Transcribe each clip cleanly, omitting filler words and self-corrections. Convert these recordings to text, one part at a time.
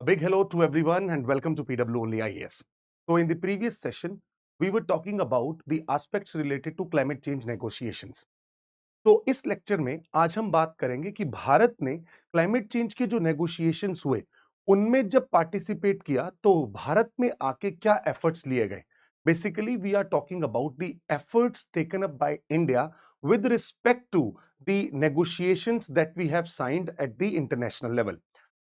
big hello to everyone and welcome to PW Only IAS. So, in the previous session, we were talking about the aspects related to climate change negotiations. तो इस lecture में आज हम बात करेंगे कि भारत ने क्लाइमेट चेंज के जो नेगोशिएशंस हुए उनमें जब पार्टिसिपेट किया तो भारत में आके क्या एफर्ट्स लिए गए basically we are talking about the efforts taken up by India with respect to the negotiations that we have signed at the international level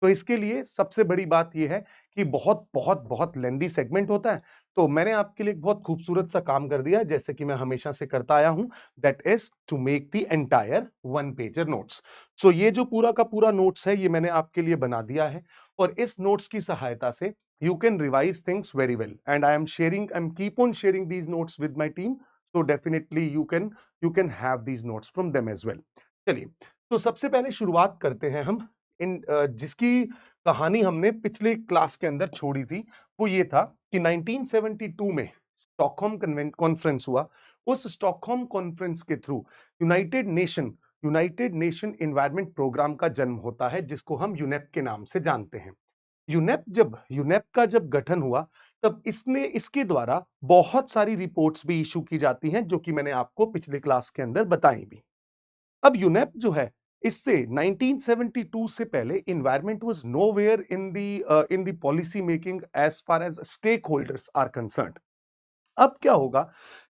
तो इसके लिए सबसे बड़ी बात यह है कि बहुत बहुत बहुत लेंदी सेगमेंट होता है तो मैंने आपके लिए एक बहुत खूबसूरत सा काम कर दिया जैसे कि मैं हमेशा से करता आया हूं that is to make the entire one pager notes so ये जो पूरा का पूरा नोट्स है ये मैंने आपके लिए बना दिया है और इस नोट्स की सहायता से you can revise things very well and I am keep on sharing these notes with my team so definitely you can have these notes from them as well चलिए तो सबसे पहले शुरुआत करते हैं हम जिसकी कहानी हमने पिछले क्लास के अंदर छोड़ी थी वो ये था कि 1972 में स्टॉकहोम कॉन्फ्रेंस हुआ उस स्टॉकहोम कॉन्फ्रेंस के through United Nation Environment Programme का जन्म होता है जिसको हम यूनेप के नाम से जानते हैं यूनेप का जब गठन हुआ तब इसने इसके द्वारा बहुत सारी रिपोर्ट्स भी इशू की जाती हैं जो कि मैंने आपको पिछले क्लास के अंदर बताई भी अब यूनेप जो है इससे 1972 से पहले environment was nowhere in the policy making as far as stakeholders are concerned अब क्या होगा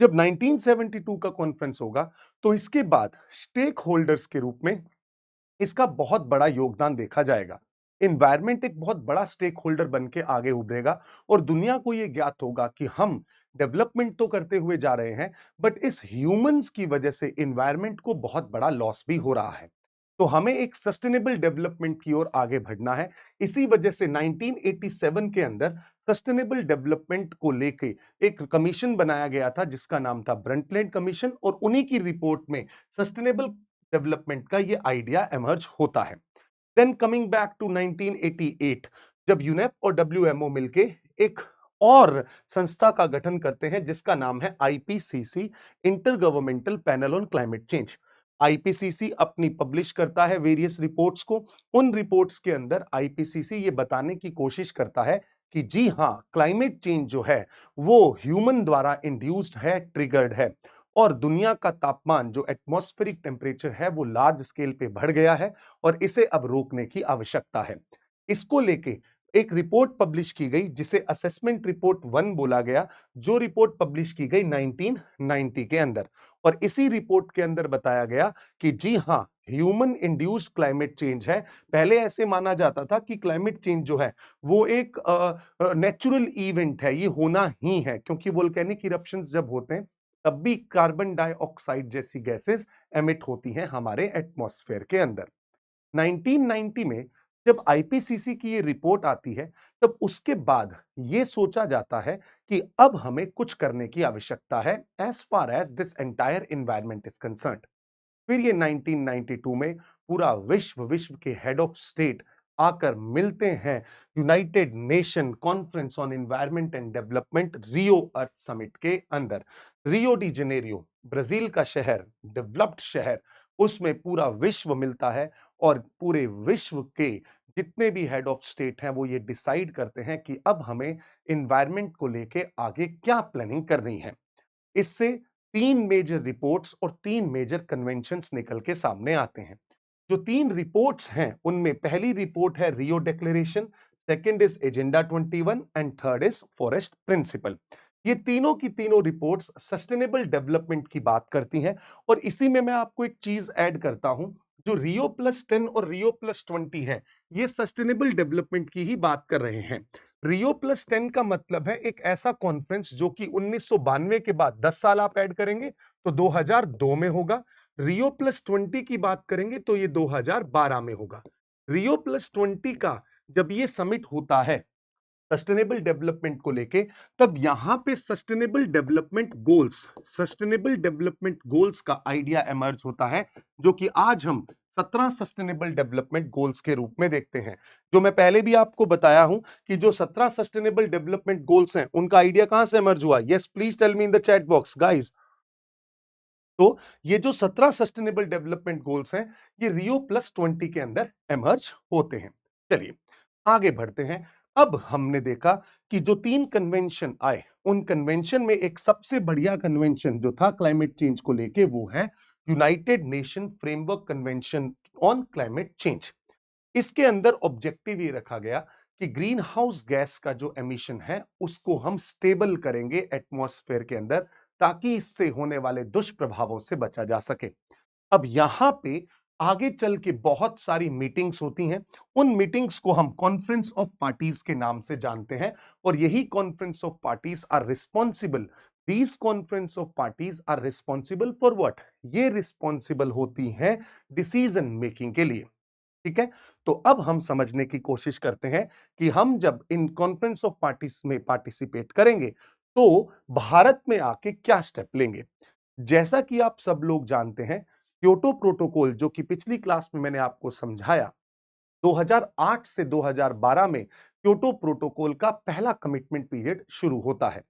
जब 1972 का कॉन्फ्रेंस होगा तो इसके बाद स्टेक होल्डर्स के रूप में इसका बहुत बड़ा योगदान देखा जाएगा एनवायरनमेंट एक बहुत बड़ा स्टेक होल्डर बन के आगे उभरेगा और दुनिया को यह ज्ञात होगा कि हम डेवलपमेंट तो करते हुए जा रहे हैं बट इस ह्यूमंस की वजह से एनवायरनमेंट को बहुत बड़ा लॉस भी हो रहा है तो हमें एक सस्टेनेबल डेवलपमेंट की ओर आगे बढ़ना है इसी वजह से 1987 के अंदर सस्टेनेबल डेवलपमेंट को लेके एक कमीशन बनाया गया था जिसका नाम था ब्रंटलैंड कमीशन और उन्हीं की रिपोर्ट में सस्टेनेबल डेवलपमेंट का ये आइडिया एमर्ज होता है देन कमिंग बैक टू 1988 जब यूनेप और डब्ल्यूएमओ मिलके एक और संस्था का गठन करते हैं जिसका नाम है IPCC inter governmental panel on climate change IPCC अपनी पब्लिश करता है वेरियस रिपोर्ट्स को उन रिपोर्ट्स के अंदर आईपीसीसी ये बताने की कोशिश करता है कि जी हां क्लाइमेट चेंज जो है वो ह्यूमन द्वारा इंड्यूस्ड है ट्रिगर्ड है और दुनिया का तापमान जो एटमॉस्फेरिक टेम्परेचर है वो लार्ज स्केल पे बढ़ गया है और इसे अब रोकने की आवश्यकता है इसको लेके एक रिपोर्ट पब्लिश की गई जिसे असेसमेंट रिपोर्ट 1 बोला गया जो रिपोर्ट पब्लिश की गई 1990 के अंदर और इसी रिपोर्ट के अंदर बताया गया कि जी हां ह्यूमन इंड्यूस्ड क्लाइमेट चेंज है पहले ऐसे माना जाता था कि क्लाइमेट चेंज जो है वो एक नेचुरल इवेंट है ये होना ही है क्योंकि वोल्केनिक इरप्शंस जब होते हैं तब भी कार्बन डाइऑक्साइड जैसी गैसेस एमिट होती हैं हमारे एटमॉस्फेयर के अंदर 1990 में जब आईपीसीसी की ये रिपोर्ट आती है तब उसके बाद ये सोचा जाता है कि अब हमें कुछ करने की आवश्यकता है as far as this entire environment is concerned फिर ये 1992 में पूरा विश्व के हेड ऑफ स्टेट आकर मिलते हैं United nation conference on environment and development Rio earth summit के अंदर रियो डी जेनेरियो ब्राजील का शहर डेवलप्ड शहर उसमें पूरा विश्व मिलता है और पूरे विश्व के जितने भी हेड ऑफ स्टेट हैं वो ये डिसाइड करते हैं कि अब हमें एनवायरनमेंट को लेके आगे क्या प्लानिंग करनी है इससे 3 मेजर रिपोर्ट्स और 3 मेजर कन्वेंशंस निकल के सामने आते हैं जो 3 रिपोर्ट्स हैं उनमें पहली रिपोर्ट है Rio declaration second is agenda 21 and third is forest principle ये तीनों की तीनों रिपोर्ट्स सस्टेनेबल डेवलपमेंट की बात करती हैं और इसी में मैं आपको एक चीज ऐड करता हूं जो रियो प्लस 10 और रियो प्लस 20 है ये सस्टेनेबल डेवलपमेंट की ही बात कर रहे हैं रियो प्लस 10 का मतलब है एक ऐसा कॉन्फ्रेंस जो कि 1992 के बाद 10 साल आप ऐड करेंगे तो 2002 में होगा रियो प्लस 20 की बात करेंगे तो ये 2012 में होगा रियो प्लस 20 का जब ये समिट होता है सस्टेनेबल डेवलपमेंट को लेके तब यहां पे सस्टेनेबल डेवलपमेंट गोल्स का आइडिया एमर्ज होता है जो कि आज हम 17 सस्टेनेबल डेवलपमेंट गोल्स के रूप में देखते हैं जो मैं पहले भी आपको बताया हूं कि जो 17 सस्टेनेबल डेवलपमेंट गोल्स हैं उनका आइडिया कहां से एमर्ज हुआ yes please tell me in the chat box guys तो ये जो 17 सस्टेनेबल डेवलपमेंट गोल्स हैं ये रियो प्लस 20 के अंदर एमर्ज होते हैं चलिए आगे बढ़ते हैं। अब हमने देखा कि जो 3 कन्वेंशन आए, उन कन्वेंशन में एक सबसे बढ़िया कन्वेंशन जो था क्लाइमेट चेंज को लेके वो है United Nation framework convention on climate change. इसके अंदर ऑब्जेक्टिव ये रखा गया कि ग्रीन हाउस गैस का जो एमिशन है उसको हम स्टेबल करेंगे एटमॉस्फेयर के अंदर, ताकि इससे होने वाले दुष्प्रभावों से बचा जा सके। अब यहां पे आगे चल के बहुत सारी मीटिंग्स होती हैं। उन मीटिंग्स को हम कॉन्फ्रेंस ऑफ पार्टीज के नाम से जानते हैं और यही conference of parties are responsible. These conference of parties are responsible for what? ये रिस्पॉन्सिबल होती हैं डिसीजन मेकिंग के लिए। ठीक है? तो अब हम समझने की कोशिश करते हैं कि हम जब इन कॉन्फ्रेंस ऑफ पार्टीज में पार्टिसिपेट करेंगे तो भारत में आके क्या स्टेप लेंगे। जैसा कि आप सब लोग जानते हैं, क्योटो प्रोटोकॉल जो कि पिछली क्लास में मैंने आपको समझाया, 2008 से 2012 में क्योटो प्रोटोकॉल का पहला कमिटमेंट पीरियड शुरू होता है।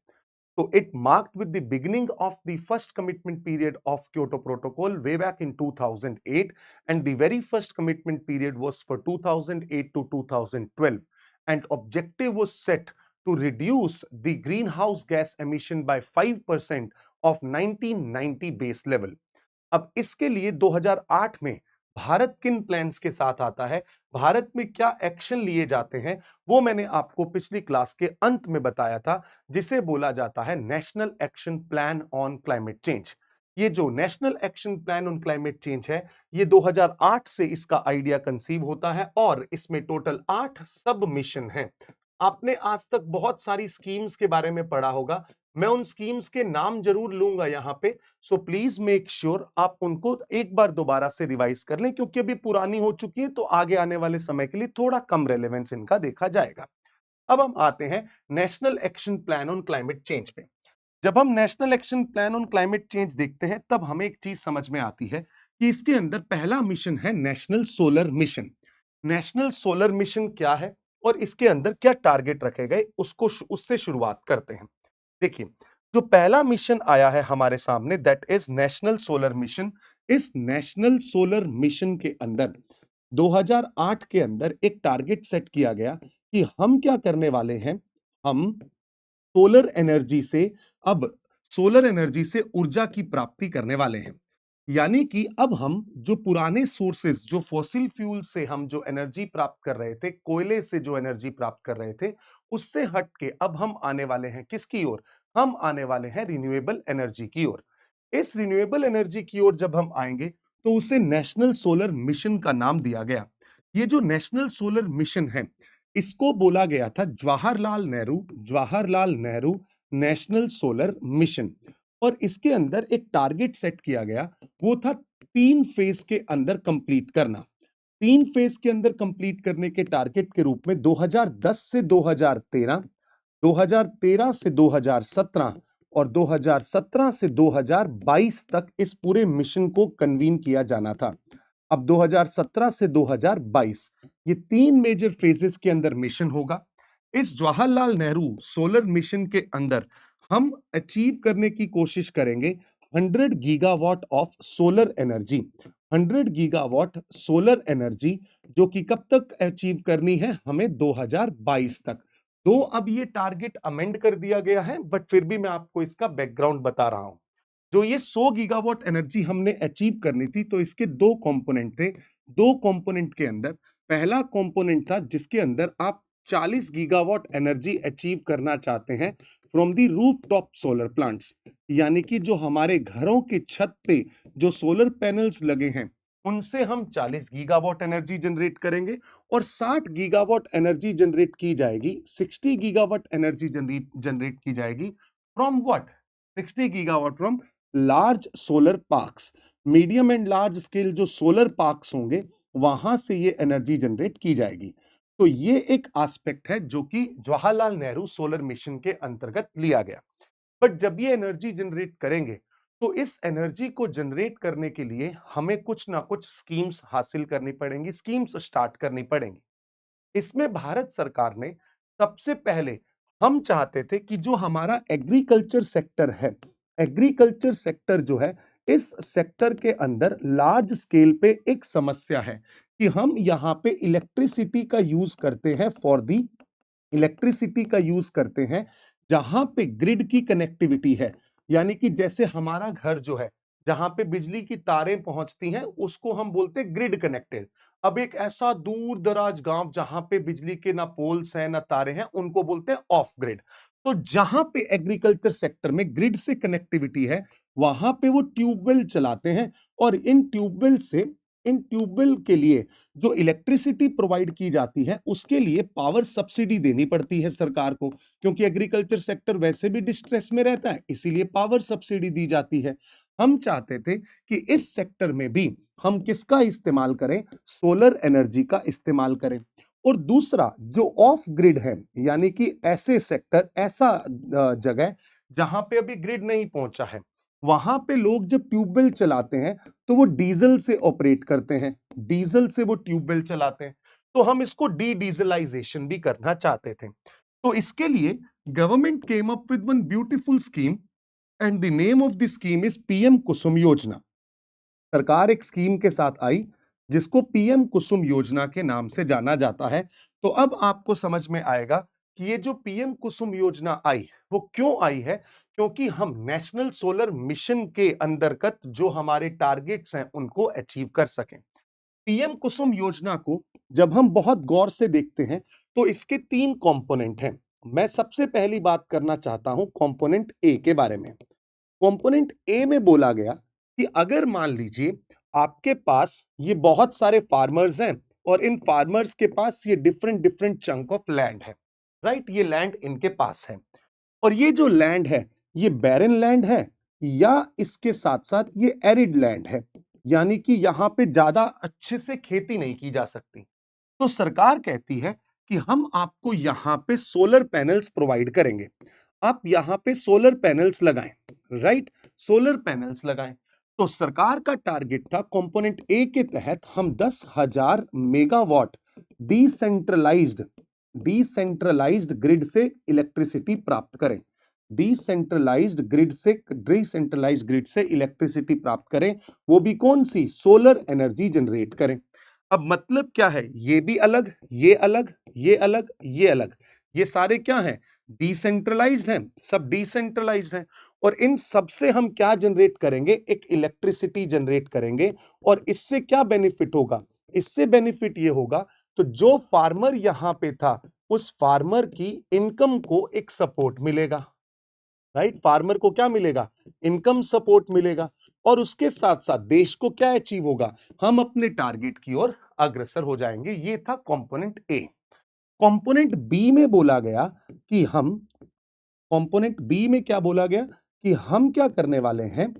So it marked with the beginning of the first commitment period of Kyoto Protocol way back in 2008, and the very first commitment period was for 2008 to 2012, and objective was set to reduce the greenhouse gas emission by 5% of 1990 base level. अब इसके लिए 2008 में भारत किन plans के साथ आता है, भारत में क्या एक्शन लिए जाते हैं, वो मैंने आपको पिछली क्लास के अंत में बताया था, जिसे बोला जाता है national action plan on climate change. ये जो national action plan on climate change है, ये 2008 से इसका आइडिया कंसीव होता है और इसमें टोटल 8 सब मिशन हैं। आपने आज तक बहुत सारी स्कीम्स के बारे में पढ़ा होगा, मैं उन स्कीम्स के नाम जरूर लूंगा यहां पे, सो प्लीज मेक श्योर आप उनको एक बार दोबारा से रिवाइज कर लें, क्योंकि अभी पुरानी हो चुकी है तो आगे आने वाले समय के लिए थोड़ा कम रेलेवेंस इनका देखा जाएगा। अब हम आते हैं national action plan on climate change पे। जब हम national action plan on climate change देखते हैं तब हमें एक चीज समझ में आती है कि इसके अंदर पहला मिशन है national solar mission. National solar mission क्या है और इसके अंदर क्या टारगेट रखे गए, उसको उससे शुरुआत करते हैं। देखिए, जो पहला मिशन आया है हमारे सामने, that is national solar mission. इस नेशनल सोलर मिशन के अंदर 2008 के अंदर एक टारगेट सेट किया गया कि हम क्या करने वाले हैं, हम सोलर एनर्जी से अब सोलर एनर्जी से ऊर्जा की प्राप्ति करने वाले हैं। यानी कि अब हम जो पुराने सोर्सेस, जो फॉसिल फ्यूल से हम जो एनर्जी प्राप्त कर रहे थे, कोयले से जो एनर्जी प्राप्त कर रहे थे, उससे हट के अब हम आने वाले हैं किसकी ओर? हम आने वाले हैं रिन्यूएबल एनर्जी की ओर। इस रिन्यूएबल एनर्जी की ओर जब हम आएंगे तो उसे नेशनल सोलर मिशन का नाम दिया गया। ये जो नेशनल सोलर मिशन है, इसको बोला गया था Jawaharlal Nehru national solar mission. और इसके अंदर एक टारगेट सेट किया गया, वो था 3 फेज के अंदर कंप्लीट करना। 3 फेज के अंदर कंप्लीट करने के टारगेट के रूप में 2010 से 2013, 2013 से 2017 और 2017 से 2022 तक इस पूरे मिशन को कन्वीन किया जाना था। अब 2017 से 2022 ये 3 मेजर फेजेस के अंदर मिशन होगा। इस जवाहरलाल नेहरू सोलर मिशन के अंदर हम अचीव करने की कोशिश करेंगे 100 gigawatt of solar energy. 100 gigawatt solar energy जो कि कब तक अचीव करनी है हमें? 2022 तक। तो अब ये टारगेट अमेंड कर दिया गया है, बट फिर भी मैं आपको इसका बैकग्राउंड बता रहा हूं। जो ये 100 गीगावाट एनर्जी हमने अचीव करनी थी, तो इसके 2 कंपोनेंट थे। 2 कंपोनेंट के अंदर पहला कंपोनेंट था जिसके अंदर आप 40 गीगावाट एनर्जी अचीव करना चाहते हैं from the rooftop solar plants. यानी कि जो हमारे घरों के छत पे जो सोलर पैनल्स लगे हैं, उनसे हम 40 गीगावाट एनर्जी जनरेट करेंगे और 60 गीगावाट एनर्जी जनरेट की जाएगी, 60 गीगावाट एनर्जी जनरेट की जाएगी from what? 60 gigawatt from large solar parks. Medium and large scale जो सोलर पार्क्स होंगे, वहां से ये एनर्जी जनरेट की जाएगी। तो ये एक एस्पेक्ट है जो कि जवाहरलाल नेहरू सोलर मिशन के अंतर्गत लिया गया। बट जब ये एनर्जी जनरेट करेंगे तो इस एनर्जी को जनरेट करने के लिए हमें कुछ ना कुछ स्कीम्स हासिल करनी पड़ेंगी, स्कीम्स स्टार्ट करनी पड़ेंगी। इसमें भारत सरकार ने सबसे पहले, हम चाहते थे कि जो हमारा एग्रीकल्चर सेक्टर है, एग्रीकल्चर सेक्टर जो है, इस सेक्टर के अंदर लार्ज स्केल पे एक समस्या है कि हम यहाँ पे इलेक्ट्रिसिटी का यूज करते हैं इलेक्ट्रिसिटी का यूज करते हैं जहां पे ग्रिड की कनेक्टिविटी है। यानी कि जैसे हमारा घर जो है, जहां पे बिजली की तारें पहुंचती हैं, उसको हम बोलते हैं ग्रिड कनेक्टेड। अब एक ऐसा दूर दराज गांव जहां पे बिजली के ना पोल्स हैं ना तारे हैं, उनको बोलते हैं ऑफ ग्रिड। तो जहां पे एग्रीकल्चर सेक्टर में ग्रिड से कनेक्टिविटी है, वहां पे वो ट्यूबवेल चलाते हैं। और इन ट्यूबवेल के लिए जो इलेक्ट्रिसिटी प्रोवाइड की जाती है, उसके लिए पावर सब्सिडी देनी पड़ती है सरकार को, क्योंकि एग्रीकल्चर सेक्टर वैसे भी डिस्ट्रेस में रहता है, इसीलिए पावर सब्सिडी दी जाती है। हम चाहते थे कि इस सेक्टर में भी हम किसका इस्तेमाल करें, सोलर एनर्जी का इस्तेमाल करें। और दूसरा जो ऑफ ग्रिड है, यानी कि ऐसे सेक्टर, ऐसा जगह जहां पे अभी ग्रिड नहीं पहुंचा है, वहां पे लोग जब ट्यूबवेल चलाते हैं तो वो डीजल से ऑपरेट करते हैं, डीजल से वो ट्यूबवेल चलाते हैं। तो हम इसको डी डीजलाइजेशन भी करना चाहते थे। तो इसके लिए government came up with one beautiful scheme, and the name of the scheme is PM Kusum Yojana. सरकार एक स्कीम के साथ आई जिसको पीएम कुसुम योजना के नाम से जाना जाता है। तो अब आपको समझ में आएगा कि ये जो पीएम कुसुम योजना आई, वो क्यों आई है। क्योंकि हम नेशनल सोलर मिशन के अंतर्गत जो हमारे टारगेट्स हैं, उनको अचीव कर सकें। पीएम कुसुम योजना को जब हम बहुत गौर से देखते हैं, तो इसके 3 कंपोनेंट हैं। मैं सबसे पहली बात करना चाहता हूं कंपोनेंट ए के बारे में। कंपोनेंट ए में बोला गया कि अगर मान लीजिए आपके पास ये बहुत सारे फार्मर्स हैं, और इन फार्मर्स के पास ये different different chunk of land है, राइट, ये लैंड इनके पास है। और ये जो लैंड है, ये बैरन लैंड है, या इसके साथ साथ ये एरिड लैंड है, यानी कि यहां पे ज्यादा अच्छे से खेती नहीं की जा सकती। तो सरकार कहती है कि हम आपको यहां पे सोलर पैनल्स प्रोवाइड करेंगे, आप यहां पे सोलर पैनल्स लगाएं, राइट, सोलर पैनल्स लगाएं। तो सरकार का टारगेट था कंपोनेंट ए के तहत हम 10,000 मेगावाट डिसेंट्रलाइज्ड डिसेंट्रलाइज्ड ग्रिड से इलेक्ट्रिसिटी प्राप्त करें, डिसेंट्रलाइज्ड ग्रिड से इलेक्ट्रिसिटी प्राप्त करें। वो भी कौन सी, सोलर एनर्जी जनरेट करें। अब मतलब क्या है, ये भी अलग, ये अलग, ये अलग, ये अलग, ये सारे क्या हैं, डिसेंट्रलाइज्ड हैं, सब डिसेंट्रलाइज्ड हैं। और इन सब से हम क्या जनरेट करेंगे, एक इलेक्ट्रिसिटी जनरेट करेंगे। और इससे क्या बेनिफिट होगा, इससे बेनिफिट ये होगा, तो जो फार्मर यहां पे था, उस फार्मर की इनकम को एक सपोर्ट मिलेगा, राइट, फार्मर को क्या मिलेगा, इनकम सपोर्ट मिलेगा। और उसके साथ साथ देश को क्या अचीव होगा, हम अपने टारगेट की ओर अग्रसर हो जाएंगे। ये था कंपोनेंट ए। कंपोनेंट बी में बोला गया कि हम कंपोनेंट बी में क्या बोला गया कि हम क्या करने वाले हैं,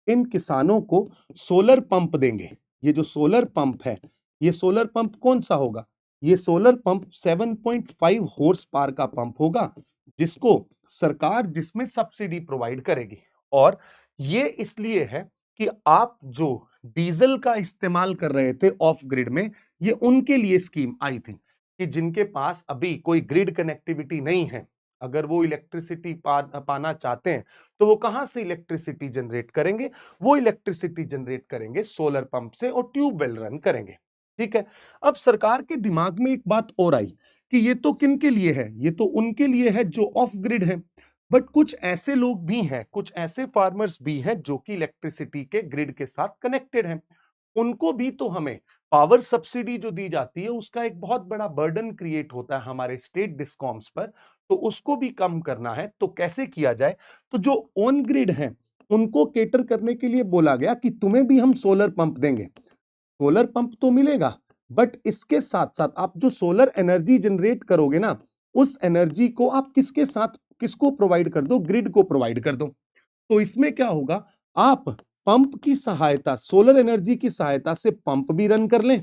इन किसानों को सोलर पंप देंगे। ये जो सोलर पंप है, ये सोलर पंप कौन सा होगा, ये सोलर पंप 7.5 हॉर्स पावर का पंप होगा, जिसको सरकार जिसमें सब्सिडी प्रोवाइड करेगी। और ये इसलिए है कि आप जो डीजल का इस्तेमाल कर रहे थे ऑफ ग्रिड में, ये उनके लिए स्कीम आई थी कि जिनके पास अभी कोई ग्रिड कनेक्टिविटी नहीं है, अगर वो इलेक्ट्रिसिटी पाना चाहते हैं, तो वो कहां से इलेक्ट्रिसिटी जनरेट करेंगे, वो इलेक्ट्रिसिटी जनरेट करेंगे सोलर पंप से, और ट्यूबवेल रन करेंगे। ठीक है। अब सरकार के दिमाग में एक बात और आई कि ये तो किन के लिए है, ये तो उनके लिए है जो ऑफ ग्रिड है। बट कुछ ऐसे लोग भी हैं, कुछ ऐसे फार्मर्स भी हैं जो कि इलेक्ट्रिसिटी के ग्रिड के साथ कनेक्टेड हैं। उनको भी तो हमें पावर सब्सिडी जो दी जाती है, उसका एक बहुत बड़ा बर्डन क्रिएट होता है हमारे स्टेट डिस्कॉम्स पर। तो उसको भी कम करना है, तो कैसे किया जाए। तो जो ऑन ग्रिड हैं, उनको केटर करने के लिए बोला गया कि तुम्हें भी हम सोलर पंप देंगे। सोलर पंप तो मिलेगा, बट इसके साथ साथ आप जो सोलर एनर्जी जनरेट करोगे ना, उस एनर्जी को आप किसके साथ, किसको प्रोवाइड कर दो, ग्रिड को प्रोवाइड कर दो। तो इसमें क्या होगा, आप पंप की सहायता, सोलर एनर्जी की सहायता से पंप भी रन कर लें,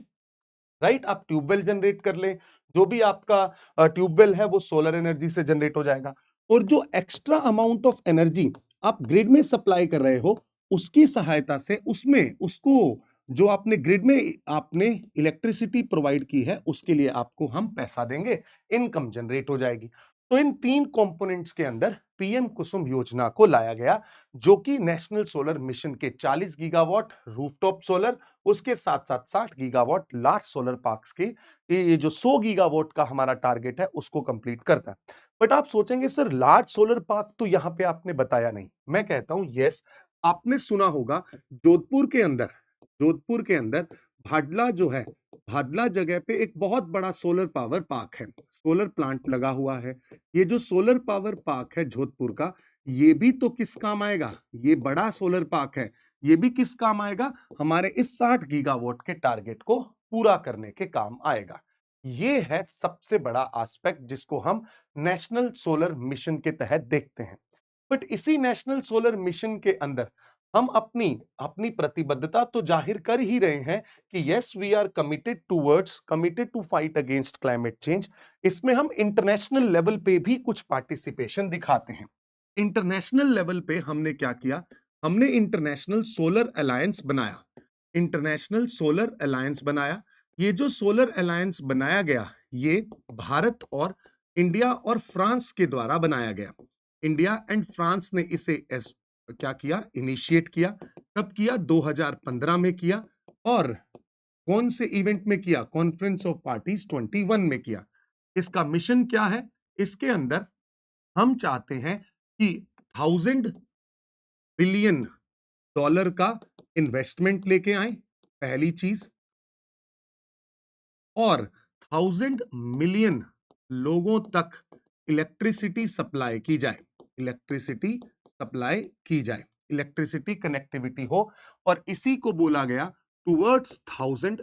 राइट, आप ट्यूबवेल जनरेट कर लें, जो भी आपका ट्यूबवेल है वो सोलर एनर्जी से जनरेट हो जाएगा। और जो एक्स्ट्रा अमाउंट ऑफ एनर्जी आप ग्रिड में सप्लाई कर रहे हो, उसकी सहायता से उसमें उसको जो आपने ग्रिड में आपने इलेक्ट्रिसिटी प्रोवाइड की है, उसके लिए आपको हम पैसा देंगे, इनकम जनरेट हो जाएगी। तो इन 3 कंपोनेंट्स के अंदर पीएम कुसुम योजना को लाया गया, जो कि नेशनल सोलर मिशन के 40 गीगावाट रूफटॉप सोलर, उसके साथ-साथ 60 गीगावाट लार्ज सोलर पार्क्स के ये जो 100 गीगावाट का हमारा टारगेट है, उसको कंप्लीट करता है। बट आप सोचेंगे सर लार्ज सोलर पार्क तो यहाँ पे आपने बताया नहीं। मैं कहता हूँ यस, आपने सुना होगा जोधपुर के अंदर भाडला जो है, भाडला जगह पे एक बहुत बड़ा सोलर पावर पार्क है, सोलर प्लांट लगा हुआ है। ये जो सोलर पावर पार्क है जोधपुर का, ये भी तो किस काम आएगा? ये बड़ा सोलर पार्क है, ये भी किस काम आएगा? हमारे इस 60 गीगावाट के टारगेट को पूरा करने के काम आएगा। ये है सबसे बड़ा एस्पेक्ट जिसको हम नेशनल सोलर मिशन के तहत देखते हैं। बट इसी नेशनल सोलर मिशन के अंदर हम अपनी अपनी प्रतिबद्धता तो जाहिर कर ही रहे हैं कि yes we are committed to fight against climate change. इसमें हम इंटरनेशनल लेवल पे भी कुछ पार्टिसिपेशन दिखाते हैं। इंटरनेशनल लेवल पे हमने क्या किया? हमने इंटरनेशनल सोलर अलायंस बनाया। ये जो सोलर अलायंस बनाया गया, ये भारत और इंडिया और फ्रांस के द्वारा बनाया गया। इंडिया एंड फ्रांस ने इसे क्या किया? इनिशिएट किया। कब किया? 2015 में किया। और कौन से इवेंट में किया? कॉन्फ्रेंस ऑफ पार्टीज 21 में किया। इसका मिशन क्या है? इसके अंदर हम चाहते हैं कि 1,000 बिलियन डॉलर का इन्वेस्टमेंट लेके आए, पहली चीज। और 1,000 मिलियन लोगों तक इलेक्ट्रिसिटी सप्लाई की जाए, इलेक्ट्रिसिटी कनेक्टिविटी हो। और इसी को बोला गया टुवर्ड्स 1,000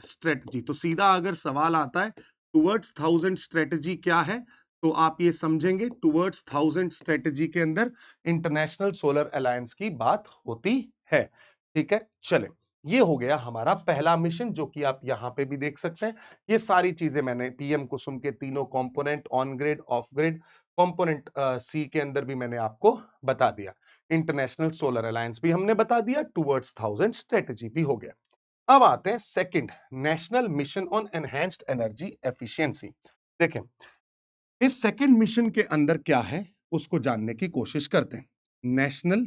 स्ट्रेटजी। तो सीधा अगर सवाल आता है टुवर्ड्स 1,000 स्ट्रेटजी क्या है, तो आप ये समझेंगे टुवर्ड्स 1,000 स्ट्रेटजी के अंदर इंटरनेशनल सोलर अलायंस की बात होती है। ठीक है, चले, ये हो गया हमारा पहला मिशन, जो कि आप यहां पे भी देख सकते हैं। ये सारी चीजें मैंने पीएम कुसुम के तीनों component, on grid, off grid, component C के अंदर भी मैंने आपको बता दिया। इंटरनेशनल सोलर अलायंस भी हमने बता दिया, टुवर्ड्स 1,000 स्ट्रेटजी भी हो गया। अब आते हैं second, national mission on enhanced energy efficiency. देखें, इस सेकंड मिशन के अंदर क्या है उसको जानने की कोशिश करते हैं। National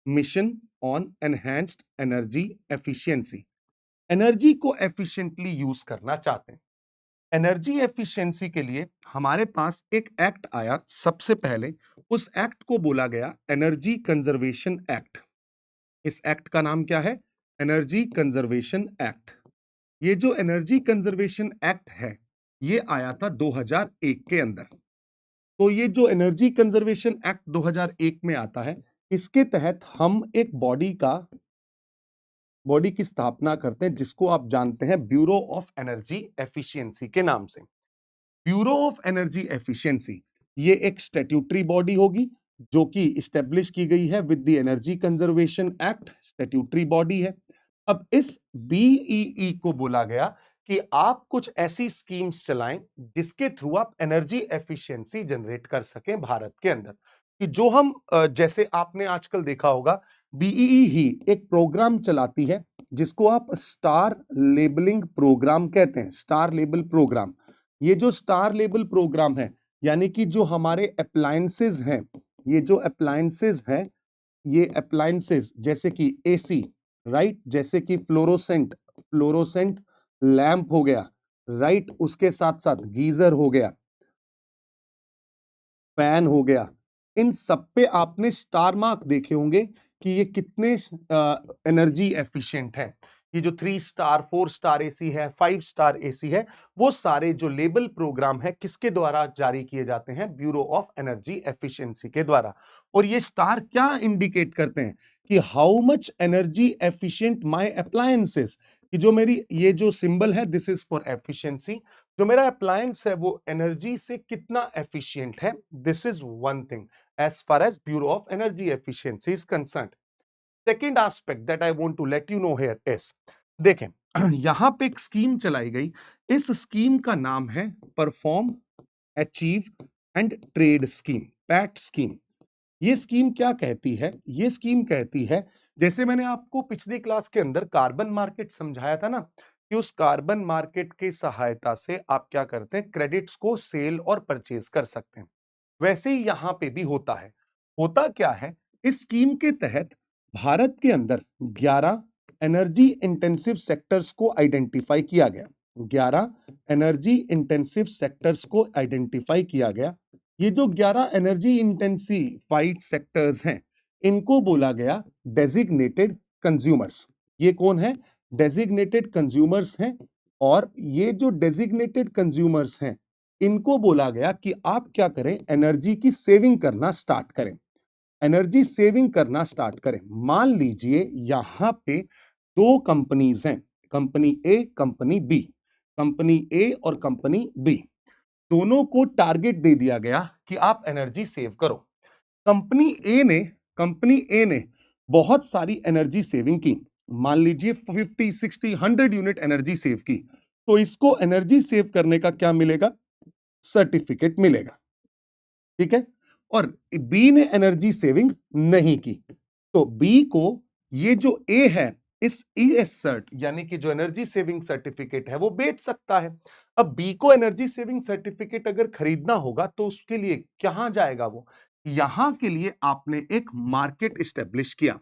mission on enhanced energy efficiency. Energy को एफिशिएंटली यूज करना चाहते हैं। एनर्जी एफिशिएंसी के लिए हमारे पास एक एक्ट आया सबसे पहले। उस एक्ट को बोला गया एनर्जी कंजर्वेशन एक्ट। इस एक्ट का नाम क्या है? Energy conservation act. ये जो एनर्जी कंजर्वेशन एक्ट है, ये आया था 2001 के अंदर। तो ये जो एनर्जी कंजर्वेशन एक्ट 2001 में आता है, इसके तहत हम एक बॉडी की स्थापना करते हैं, जिसको आप जानते हैं ब्यूरो ऑफ एनर्जी एफिशिएंसी के नाम से। ब्यूरो ऑफ एनर्जी एफिशिएंसी ये एक स्टैट्यूटरी बॉडी होगी, जो कि इस्टेब्लिश की गई है with the energy conservation act, statutory body है। अब इस बीईई को बोला गया कि आप कुछ ऐसी स्कीम्स चलाएं जिसके थ्रू आप एनर्जी एफिशिएंसी जनरेट कर सकें भारत के अंदर। कि जो हम जैसे आपने आजकल देखा होगा, बीईई ही एक प्रोग्राम चलाती है जिसको आप स्टार लेबलिंग प्रोग्राम कहते हैं। स्टार लेबल प्रोग्राम, ये जो स्टार लेबल प्रोग्राम है, यानी कि जो हमारे अप्लायंसेस हैं, ये जो अप्लायंसेस हैं, ये अप्लायंसेस जैसे कि एसी, राइट, जैसे कि फ्लोरोसेंट लैंप हो गया, राइट, उसके साथ साथ गीजर हो गया, फैन हो गया, इन सब पे आपने स्टार मार्क देखे होंगे कि ये कितने एनर्जी एफिशिएंट है। ये जो 3 स्टार, 4 स्टार एसी है, 5 स्टार एसी है, वो सारे जो लेबल प्रोग्राम है किसके द्वारा जारी किए जाते हैं? ब्यूरो ऑफ एनर्जी एफिशिएंसी के द्वारा। और ये स्टार क्या इंडिकेट करते हैं? कि how much energy efficient my appliances. कि जो मेरी ये जो सिंबल है, दिस इज फॉर एफिशिएंसी, जो मेरा अप्लायंस है वो एनर्जी से कितना एफिशिएंट है, this is one thing as far as Bureau of energy Efficiency is concerned. Second aspect that I want to let you know here is, देखें, यहां पे एक स्कीम चलाई गई। इस स्कीम का नाम है perform, achieve and trade scheme, PAT scheme. ये स्कीम क्या कहती है? ये स्कीम कहती है, जैसे मैंने आपको पिछली क्लास के अंदर कार्बन मार्केट समझाया था ना, कि उस कार्बन मार्केट की सहायता से आप क्या करते हैं, क्रेडिट्स को सेल और परचेज कर सकते हैं। वैसे ही यहां पे भी होता है। होता क्या है, इस स्कीम के तहत भारत के अंदर 11 एनर्जी इंटेंसिव सेक्टर्स को आइडेंटिफाई किया गया। 11 एनर्जी इंटेंसिव सेक्टर्स को आइडेंटिफाई किया गया। ये जो 11 एनर्जी इंटेंसिफाइड सेक्टर्स हैं, इनको बोला गया डेजिग्नेटेड कंज्यूमर्स। ये कौन है? डेजिग्नेटेड कंज्यूमर्स हैं। और ये जो डेजिग्नेटेड कंज्यूमर्स हैं, इनको बोला गया कि आप क्या करें, एनर्जी की सेविंग करना स्टार्ट करें। एनर्जी सेविंग करना स्टार्ट करें। मान लीजिए यहां पे दो कंपनीज हैं, कंपनी ए, कंपनी बी। कंपनी ए और कंपनी बी दोनों को टारगेट दे दिया गया कि आप एनर्जी सेव करो। कंपनी ए ने कंपनी ए ने बहुत सारी एनर्जी सेविंग की। मान लीजिए 50, 60, 100 यूनिट एनर्जी सेव की। तो इसको एनर्जी सेव करने का क्या मिलेगा? सर्टिफिकेट मिलेगा। ठीक है। और बी ने एनर्जी सेविंग नहीं की, तो बी को ये जो ए है, इस ईएस सर्ट यानी कि जो एनर्जी सेविंग सर्टिफिकेट है, वो बेच सकता है। अब बी को एनर्जी सेविंग सर्टिफिकेट अगर खरीदना होगा तो उसके लिए कहां जाएगा वो? यहां के लिए आपने एक मार्केट स्टेब्लिश किया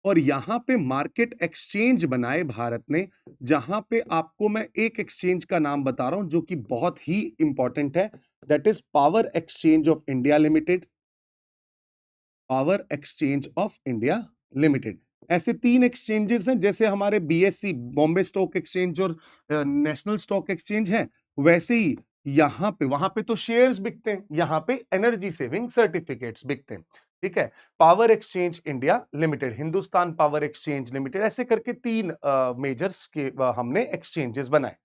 और यहां पे मार्केट एक्सचेंज बनाए भारत ने, जहां पे आपको मैं एक एक्सचेंज का नाम बता रहा हूं जो कि बहुत ही इंपॉर्टेंट है, that is power exchange of India limited. Power exchange of India limited. ऐसे 3 एक्सचेंजेस हैं, जैसे हमारे बीएससी बॉम्बे स्टॉक एक्सचेंज और नेशनल स्टॉक एक्सचेंज हैं, वैसे ही यहां पे, वहां पे तो शेयर्स बिकते हैं, यहां पे एनर्जी सेविंग सर्टिफिकेट्स बिकते हैं। ठीक है। Power exchange India limited, Hindustan power exchange limited, ऐसे करके 3 मेजर्स के हमने एक्सचेंजेस बनाए।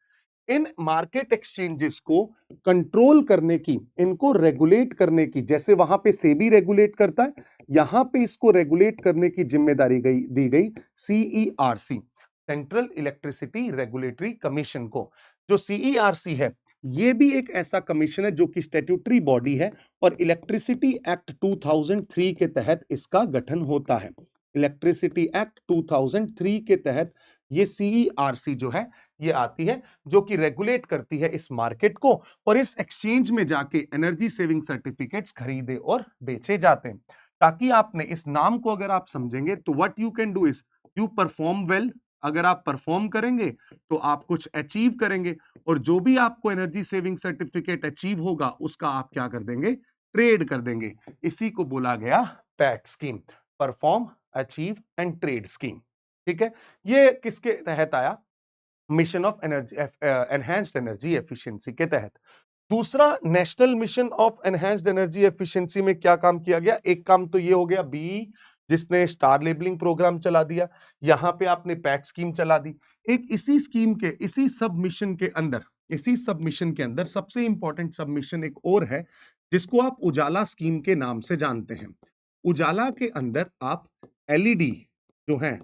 इन मार्केट एक्सचेंजेस को कंट्रोल करने की, इनको रेगुलेट करने की, जैसे वहां पे सेबी रेगुलेट करता है, यहां पे इसको रेगुलेट करने की जिम्मेदारी दी गई CERC, central electricity regulatory commission को। जो सीईआरसी है, ये भी एक ऐसा कमीशन है जो कि स्टैट्यूटरी बॉडी है और इलेक्ट्रिसिटी एक्ट 2003 के तहत इसका गठन होता है। इलेक्ट्रिसिटी एक्ट 2003 के तहत ये सीईआरसी जो है, ये आती है, जो कि रेगुलेट करती है इस मार्केट को, और इस एक्सचेंज में जाके एनर्जी सेविंग सर्टिफिकेट्स खरीदे और बेचे जाते हैं। ताकि आपने इस नाम को अगर आप समझेंगे तो what you can do is you perform well. अगर आप परफॉर्म करेंगे तो आप कुछ अचीव करेंगे, और जो भी आपको एनर्जी सेविंग सर्टिफिकेट अचीव होगा उसका आप क्या कर देंगे? ट्रेड कर देंगे। इसी को बोला गया PAT scheme, perform, achieve and trade scheme. ठीक है। ये किसके तहत आया? Mission of energy enhanced energy efficiency के तहत। दूसरा, national mission of enhanced energy efficiency में क्या काम किया गया? एक काम तो ये हो गया, बी जिसने स्टार लेबलिंग प्रोग्राम चला दिया, यहां पे आपने पैट स्कीम चला दी। एक इसी स्कीम के, इसी सब मिशन के अंदर सबसे इंपॉर्टेंट सबमिशन एक और है, जिसको आप उजाला स्कीम के नाम से जानते हैं। उजाला के अंदर आप एलईडी जो है,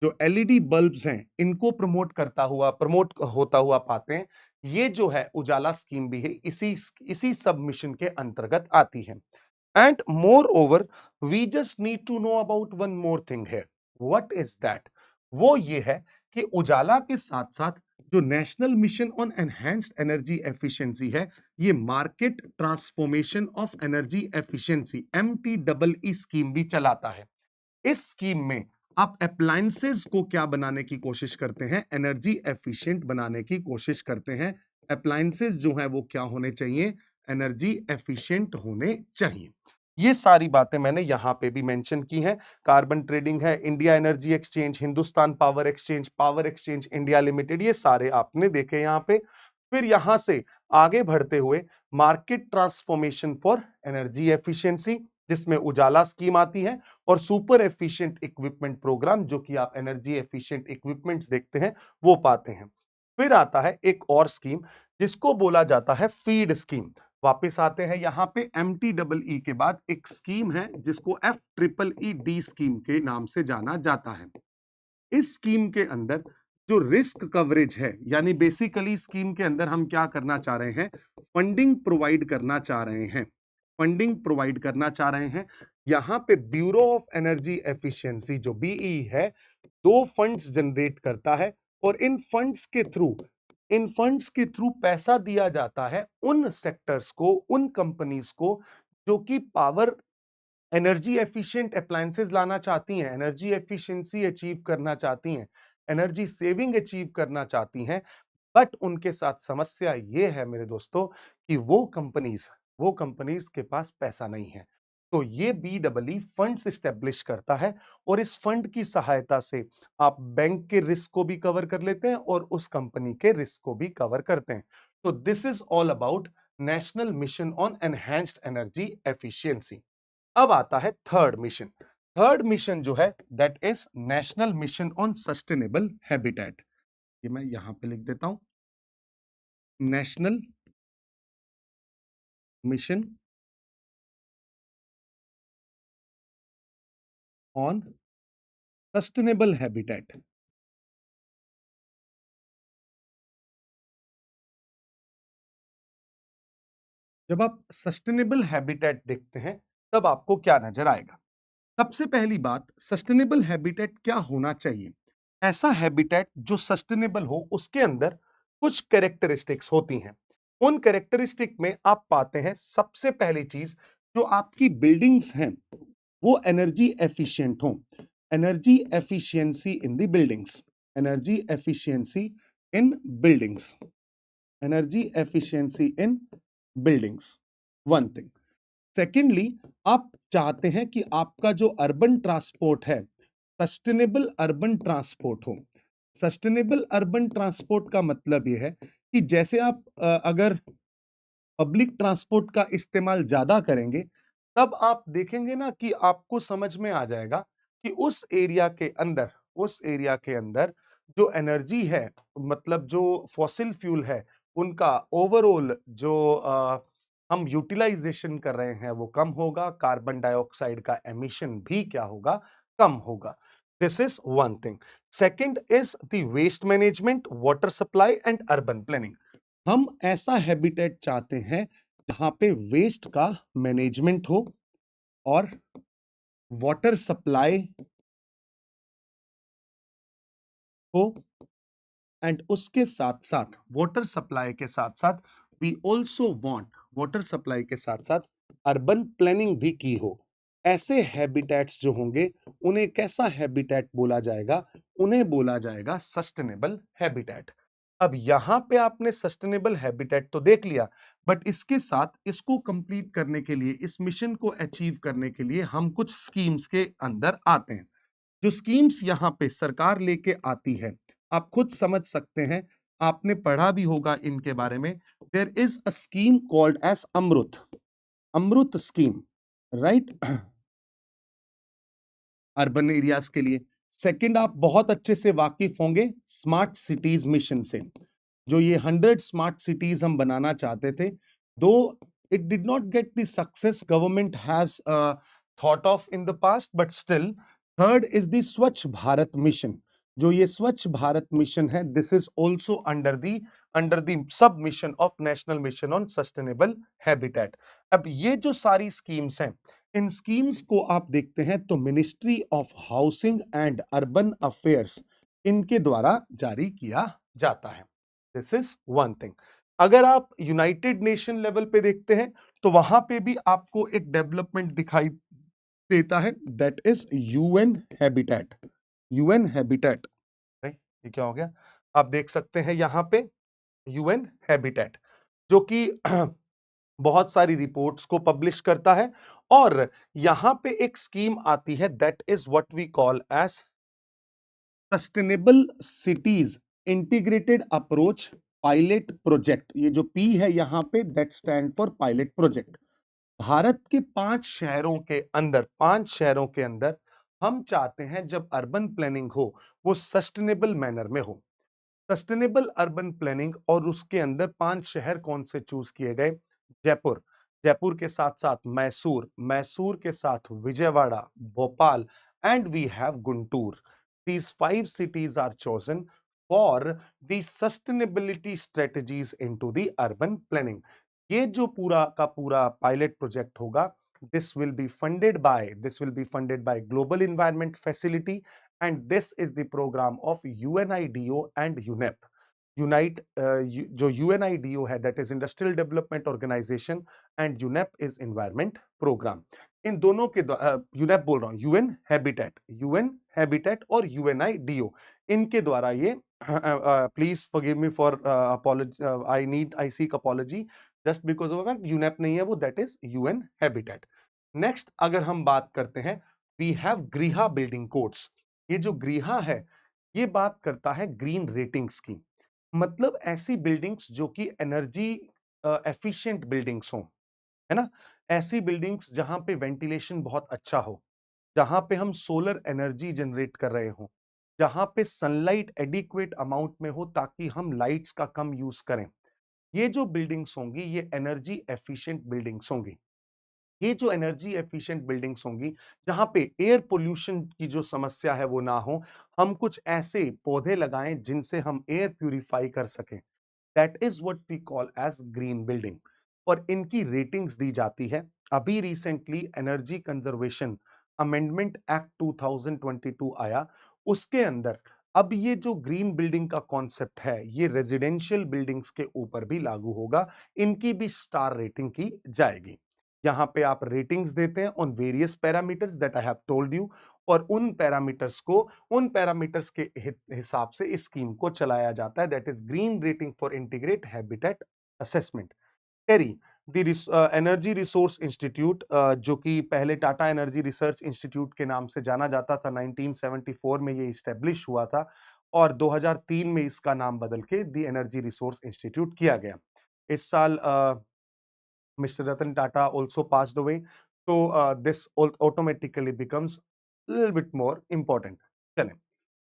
जो एलईडी बल्ब्स हैं, इनको प्रमोट होता हुआ पाते हैं। ये जो है उजाला स्कीम भी है, इसी सब मिशन के अंतर्गत आती है। And moreover, we just need to know about one more thing है। What is that? वो ये है कि उजाला के साथ साथ जो national mission on enhanced energy efficiency है, ये market transformation of energy efficiency MTEE scheme भी चलाता है। इस स्कीम में आप अप्लायंसेस को क्या बनाने की कोशिश करते हैं? एनर्जी एफिशिएंट बनाने की कोशिश करते हैं। अप्लायंसेस जो है वो क्या होने चाहिए? एनर्जी एफिशिएंट होने चाहिए। ये सारी बातें मैंने यहां पे भी मेंशन की हैं। कार्बन ट्रेडिंग है, India energy exchange, Hindustan power exchange India limited, ये सारे आपने देखे यहां पे। फिर यहां से आगे बढ़ते हुए market transformation for energy efficiency, जिसमें उजाला स्कीम आती है, और सुपर एफिशिएंट इक्विपमेंट प्रोग्राम, जो कि आप एनर्जी एफिशिएंट इक्विपमेंट्स देखते हैं वो पाते हैं। फिर आता है एक और स्कीम, जिसको बोला जाता है फीड स्कीम। वापस आते हैं यहां पे, MTEE के बाद एक स्कीम है जिसको FEED स्कीम के नाम से जाना जाता है। इस स्कीम के अंदर जो रिस्क कवरेज है, यानी बेसिकली स्कीम के अंदर हम क्या करना चाह रहे हैं? फंडिंग प्रोवाइड करना चाह रहे हैं। फंडिंग प्रोवाइड करना चाह रहे हैं। यहां पे ब्यूरो ऑफ एनर्जी एफिशिएंसी जो BEE है, 2 फंड्स जनरेट करता है, और इन फंड्स के थ्रू पैसा दिया जाता है उन सेक्टर्स को, उन कंपनीज को जो कि पावर एनर्जी एफिशिएंट अप्लायंसेस लाना चाहती हैं, एनर्जी एफिशिएंसी अचीव करना चाहती हैं, एनर्जी सेविंग अचीव करना चाहती हैं। बट उनके साथ समस्या ये है मेरे दोस्तों कि वो कंपनीज के पास पैसा नहीं है। तो ये BEE फंड्स एस्टेब्लिश करता है और इस फंड की सहायता से आप बैंक के रिस्क को भी कवर कर लेते हैं और उस कंपनी के रिस्क को भी कवर करते हैं। तो this is all about national mission on enhanced energy efficiency. अब आता है थर्ड मिशन। थर्ड मिशन जो है that is national mission on sustainable habitat. ये मैं यहां पे लिख देता हूं, national mission on sustainable habitat. जब आप सस्टेनेबल हैबिटेट देखते हैं तब आपको क्या नजर आएगा? सबसे पहली बात, सस्टेनेबल हैबिटेट क्या होना चाहिए? ऐसा हैबिटेट जो सस्टेनेबल हो, उसके अंदर कुछ कैरेक्टरिस्टिक्स होती हैं। उन कैरेक्टरिस्टिक में आप पाते हैं सबसे पहली चीज, जो आपकी बिल्डिंग्स हैं वो एनर्जी एफिशिएंट हो। Energy efficiency in the buildings, energy efficiency in buildings, energy efficiency in buildings, one thing. Secondly, आप चाहते हैं कि आपका जो अर्बन ट्रांसपोर्ट है, सस्टेनेबल अर्बन ट्रांसपोर्ट हो। सस्टेनेबल अर्बन ट्रांसपोर्ट का मतलब यह है कि जैसे आप अगर पब्लिक ट्रांसपोर्ट का इस्तेमाल ज्यादा करेंगे, तब आप देखेंगे ना कि आपको समझ में आ जाएगा कि उस एरिया के अंदर जो एनर्जी है, मतलब जो फॉसिल फ्यूल है, उनका ओवरऑल जो हम यूटिलाइजेशन कर रहे हैं वो कम होगा, कार्बन डाइऑक्साइड का एमिशन भी क्या होगा, कम होगा। This is one thing. Second is the waste management, water supply and urban planning. हम ऐसा हैबिटेट चाहते हैं जहां पे वेस्ट का मैनेजमेंट हो और वाटर सप्लाई हो, एंड उसके साथ साथ वाटर सप्लाई के साथ साथ we also want, water supply के साथ साथ अर्बन प्लानिंग भी की हो। ऐसे हैबिटेट्स जो होंगे उन्हें कैसा हैबिटेट बोला जाएगा? उन्हें बोला जाएगा सस्टेनेबल हैबिटेट। अब यहां पे आपने सस्टेनेबल हैबिटेट तो देख लिया, बट इसके साथ इसको कंप्लीट करने के लिए, इस मिशन को अचीव करने के लिए हम कुछ स्कीम्स के अंदर आते हैं। जो स्कीम्स यहां पे सरकार लेके आती है, आप खुद समझ सकते हैं, आपने पढ़ा भी होगा इनके बारे में। There is a scheme called as Amrit, Amrit scheme, right, urban areas के लिए। सेकंड, आप बहुत अच्छे से वाकिफ होंगे स्मार्ट सिटीज मिशन से। जो ये 100 स्मार्ट सिटीज हम बनाना चाहते थे, दो it did not get the success government has thought of in the past, but still third is the स्वच्छ भारत मिशन। जो ये स्वच्छ भारत मिशन है, this is also under the sub mission of national mission on sustainable habitat. अब ये जो सारी schemes हैं, इन स्कीम्स को आप देखते हैं तो ministry of housing and urban affairs, इनके द्वारा जारी किया जाता है। This is one thing. अगर आप यूनाइटेड नेशन लेवल पे देखते हैं तो वहां पे भी आपको एक डेवलपमेंट दिखाई देता है, that is UN habitat. UN habitat, ये क्या हो गया? आप देख सकते हैं यहां पे यूएन हैबिटेट, जो कि बहुत सारी रिपोर्ट्स को पब्लिश करता है। और यहां पे एक स्कीम आती है that is what we call as sustainable cities integrated approach pilot project. ये जो पी है यहां पे, that stand for pilot project. Bharat के 5 शहरों के अंदर हम चाहते हैं जब अर्बन प्लानिंग हो वो सस्टेनेबल मैनर में हो। सस्टेनेबल अर्बन प्लानिंग, और उसके अंदर 5 शहर कौन से चूज किए गए? जयपुर, जयपुर के साथ साथ मैसूर, मैसूर के साथ Vijayawada, Bhopal, and we have Guntur. These 5 cities are chosen for the sustainability strategies into the urban planning. ये जो पूरा का पूरा पायलट प्रोजेक्ट होगा, this will be funded by Global Environment Facility and this is the programme of UNIDO and UNEP. Unite जो UNIDO है that is industrial development organisation and UNEP is environment programme. इन दोनों के UNEP बोल रहा हूं, UN habitat और यूएनआईडीओ, इनके द्वारा ये please forgive me for apology, I seek apology just because of that UNEP नहीं है वो, that is UN habitat. Next अगर हम बात करते हैं, वी हैव ग्रीहा बिल्डिंग कोड्स। ये जो ग्रीहा है ये बात करता है ग्रीन रेटिंग्स की, मतलब ऐसी बिल्डिंग्स जो कि एनर्जी एफिशिएंट बिल्डिंग्स हो, है ना? ऐसी बिल्डिंग्स जहां पे वेंटिलेशन बहुत अच्छा हो, जहां पे हम सोलर एनर्जी जनरेट कर रहे हो, जहां पे सनलाइट एडिक्वेट अमाउंट में हो ताकि हम लाइट्स का कम यूज करें। ये जो बिल्डिंग्स होंगी ये एनर्जी एफिशिएंट बिल्डिंग्स होंगी। ये जो एनर्जी एफिशिएंट बिल्डिंग्स होंगी जहां पे एयर पोल्यूशन की जो समस्या है वो ना हो, हम कुछ ऐसे पौधे लगाएं जिनसे हम एयर प्यूरिफाई कर सकें, that is what we call as green building. और इनकी रेटिंग्स दी जाती है। अभी recently energy conservation amendment act 2022 आया, उसके अंदर अब ये जो ग्रीन बिल्डिंग का कॉन्सेप्ट है ये रेजिडेंशियल बिल्डिंग्स के ऊपर भी लागू होगा, इनकी भी स्टार रेटिंग की जाएगी। यहाँ पे आप रेटिंग्स देते हैं on various parameters that I have told you, और उन पैरामीटर्स के हिसाब से इस स्कीम को चलाया जाता है, that is green rating for integrate habitat assessment. TERI the Energy Resource Institute, जो कि पहले टाटा एनर्जी रिसर्च इंस्टीट्यूट के नाम से जाना जाता था, 1974 में ये इस्टेब्लिश हुआ था और 2003 में इसका नाम बदल के द एनर्जी रिसोर्स इंस्टीट्यूट किया गया। इस साल Mr. Ratan Tata also passed away. So this automatically becomes a little bit more important. चलें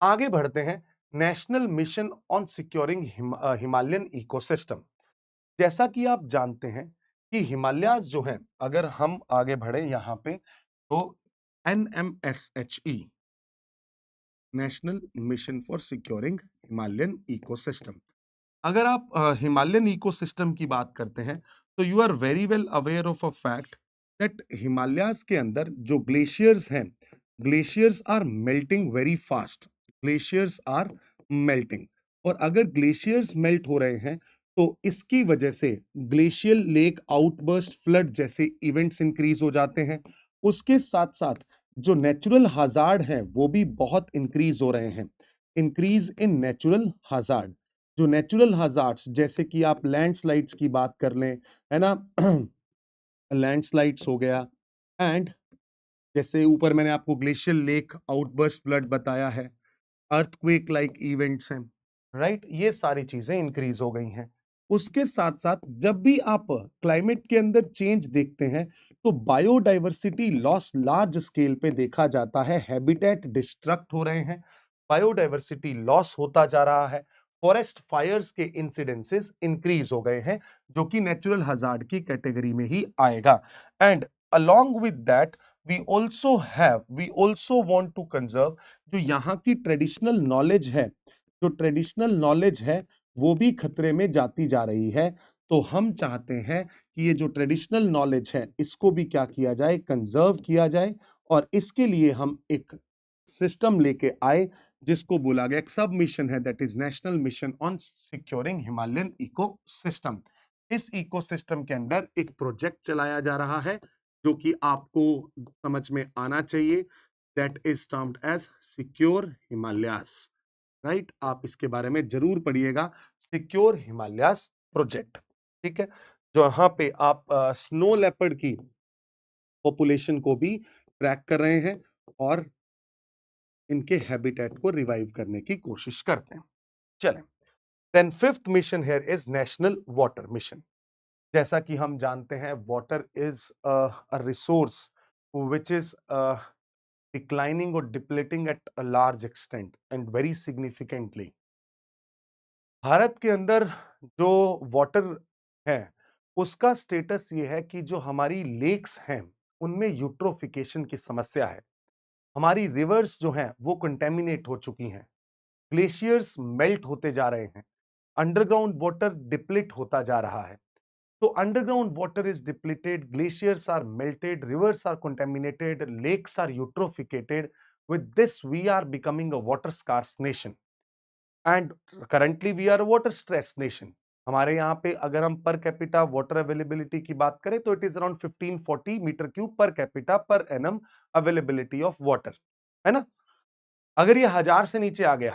आगे बढ़ते हैं। National mission on securing Himalayan ecosystem. जैसा कि आप जानते हैं कि हिमालयाज जो हैं, अगर हम आगे बढ़े यहाँ पे तो NMSHE, national mission for securing Himalayan ecosystem. अगर आप हिमालयन इकोसिस्टम की बात करते हैं तो you are very well aware of a fact that Himalayas के अंदर जो ग्लेशियर्स हैं, glaciers are melting very fast. Glaciers are melting, और अगर ग्लेशियर्स मेल्ट हो रहे हैं तो इसकी वजह से ग्लेशियल लेक आउटबर्स्ट, फ्लड जैसे इवेंट्स इंक्रीज हो जाते हैं। उसके साथ साथ जो नेचुरल हजार्ड हैं वो भी बहुत इंक्रीज हो रहे हैं। इंक्रीज इन नेचुरल हजार्ड, जो नेचुरल हजार्ड्स जैसे कि आप लैंडस्लाइड्स की बात कर लें, है ना? लैंडस्लाइड्स हो गया, एंड जैसे ऊपर मैंने आपको ग्लेशियल लेक आउटबर्स्ट, फ्लड बताया है, अर्थक्वेक लाइक इवेंट्स हैं, राइट? ये सारी चीजें इंक्रीज हो गई हैं। उसके साथ साथ जब भी आप क्लाइमेट के अंदर चेंज देखते हैं तो बायोडाइवर्सिटी लॉस लार्ज स्केल पे देखा जाता है, हैबिटेट डिस्ट्रक्ट हो रहे हैं, बायोडाइवर्सिटी लॉस होता जा रहा है, फॉरेस्ट फायर्स के इंसिडेंसेस इंक्रीज हो गए हैं, जो कि नेचुरल हजार्ड की कैटेगरी में ही आएगा। And along with that we also want to conserve जो यहाँ की ट्रेडिशनल नॉलेज है, जो ट्रेडिशनल नॉलेज है वो भी खतरे में जाती जा रही है। तो हम चाहते हैं कि ये जो ट्रेडिशनल नॉलेज है इसको भी क्या किया जाए, कंजर्व किया जाए, और इसके लिए हम एक सिस्टम लेके आए जिसको बोला गया, एक सब मिशन है, that is national mission on securing Himalayan ecosystem. इस इकोसिस्टम के अंदर एक प्रोजेक्ट चलाया जा रहा है जो कि आपको समझ में आना चाहिए, that is termed as secure Himalayas, right? आप इसके बारे में जरूर पढ़िएगा, सिक्योर हिमालयास प्रोजेक्ट, ठीक है? जहां पे आप स्नो लेपर्ड की पॉपुलेशन को भी ट्रैक कर रहे हैं और इनके हैबिटेट को रिवाइव करने की कोशिश करते हैं। चलें, then fifth mission here is national water mission. जैसा कि हम जानते हैं water is a resource which is declining और depleting at a large extent and very significantly. Bharat के अंदर जो वाटर है उसका स्टेटस ये है कि जो हमारी लेक्स हैं उनमें यूट्रोफिकेशन की समस्या है, हमारी रिवर्स जो हैं वो कंटेमिनेट हो चुकी हैं, ग्लेशियर्स मेल्ट होते जा रहे हैं, अंडरग्राउंड वाटर डिप्लीट होता जा रहा है। So underground water is depleted, glaciers are melted, rivers are contaminated, lakes are eutrophicated, With this, we are becoming a water scarce nation and currently we are a water stressed nation. हमारे यहाँ पे अगर हम per capita water availability की बात करें तो it is around 1540 metre cube per capita per annum availability of water, है ना? अगर ये 1000 से नीचे आ गया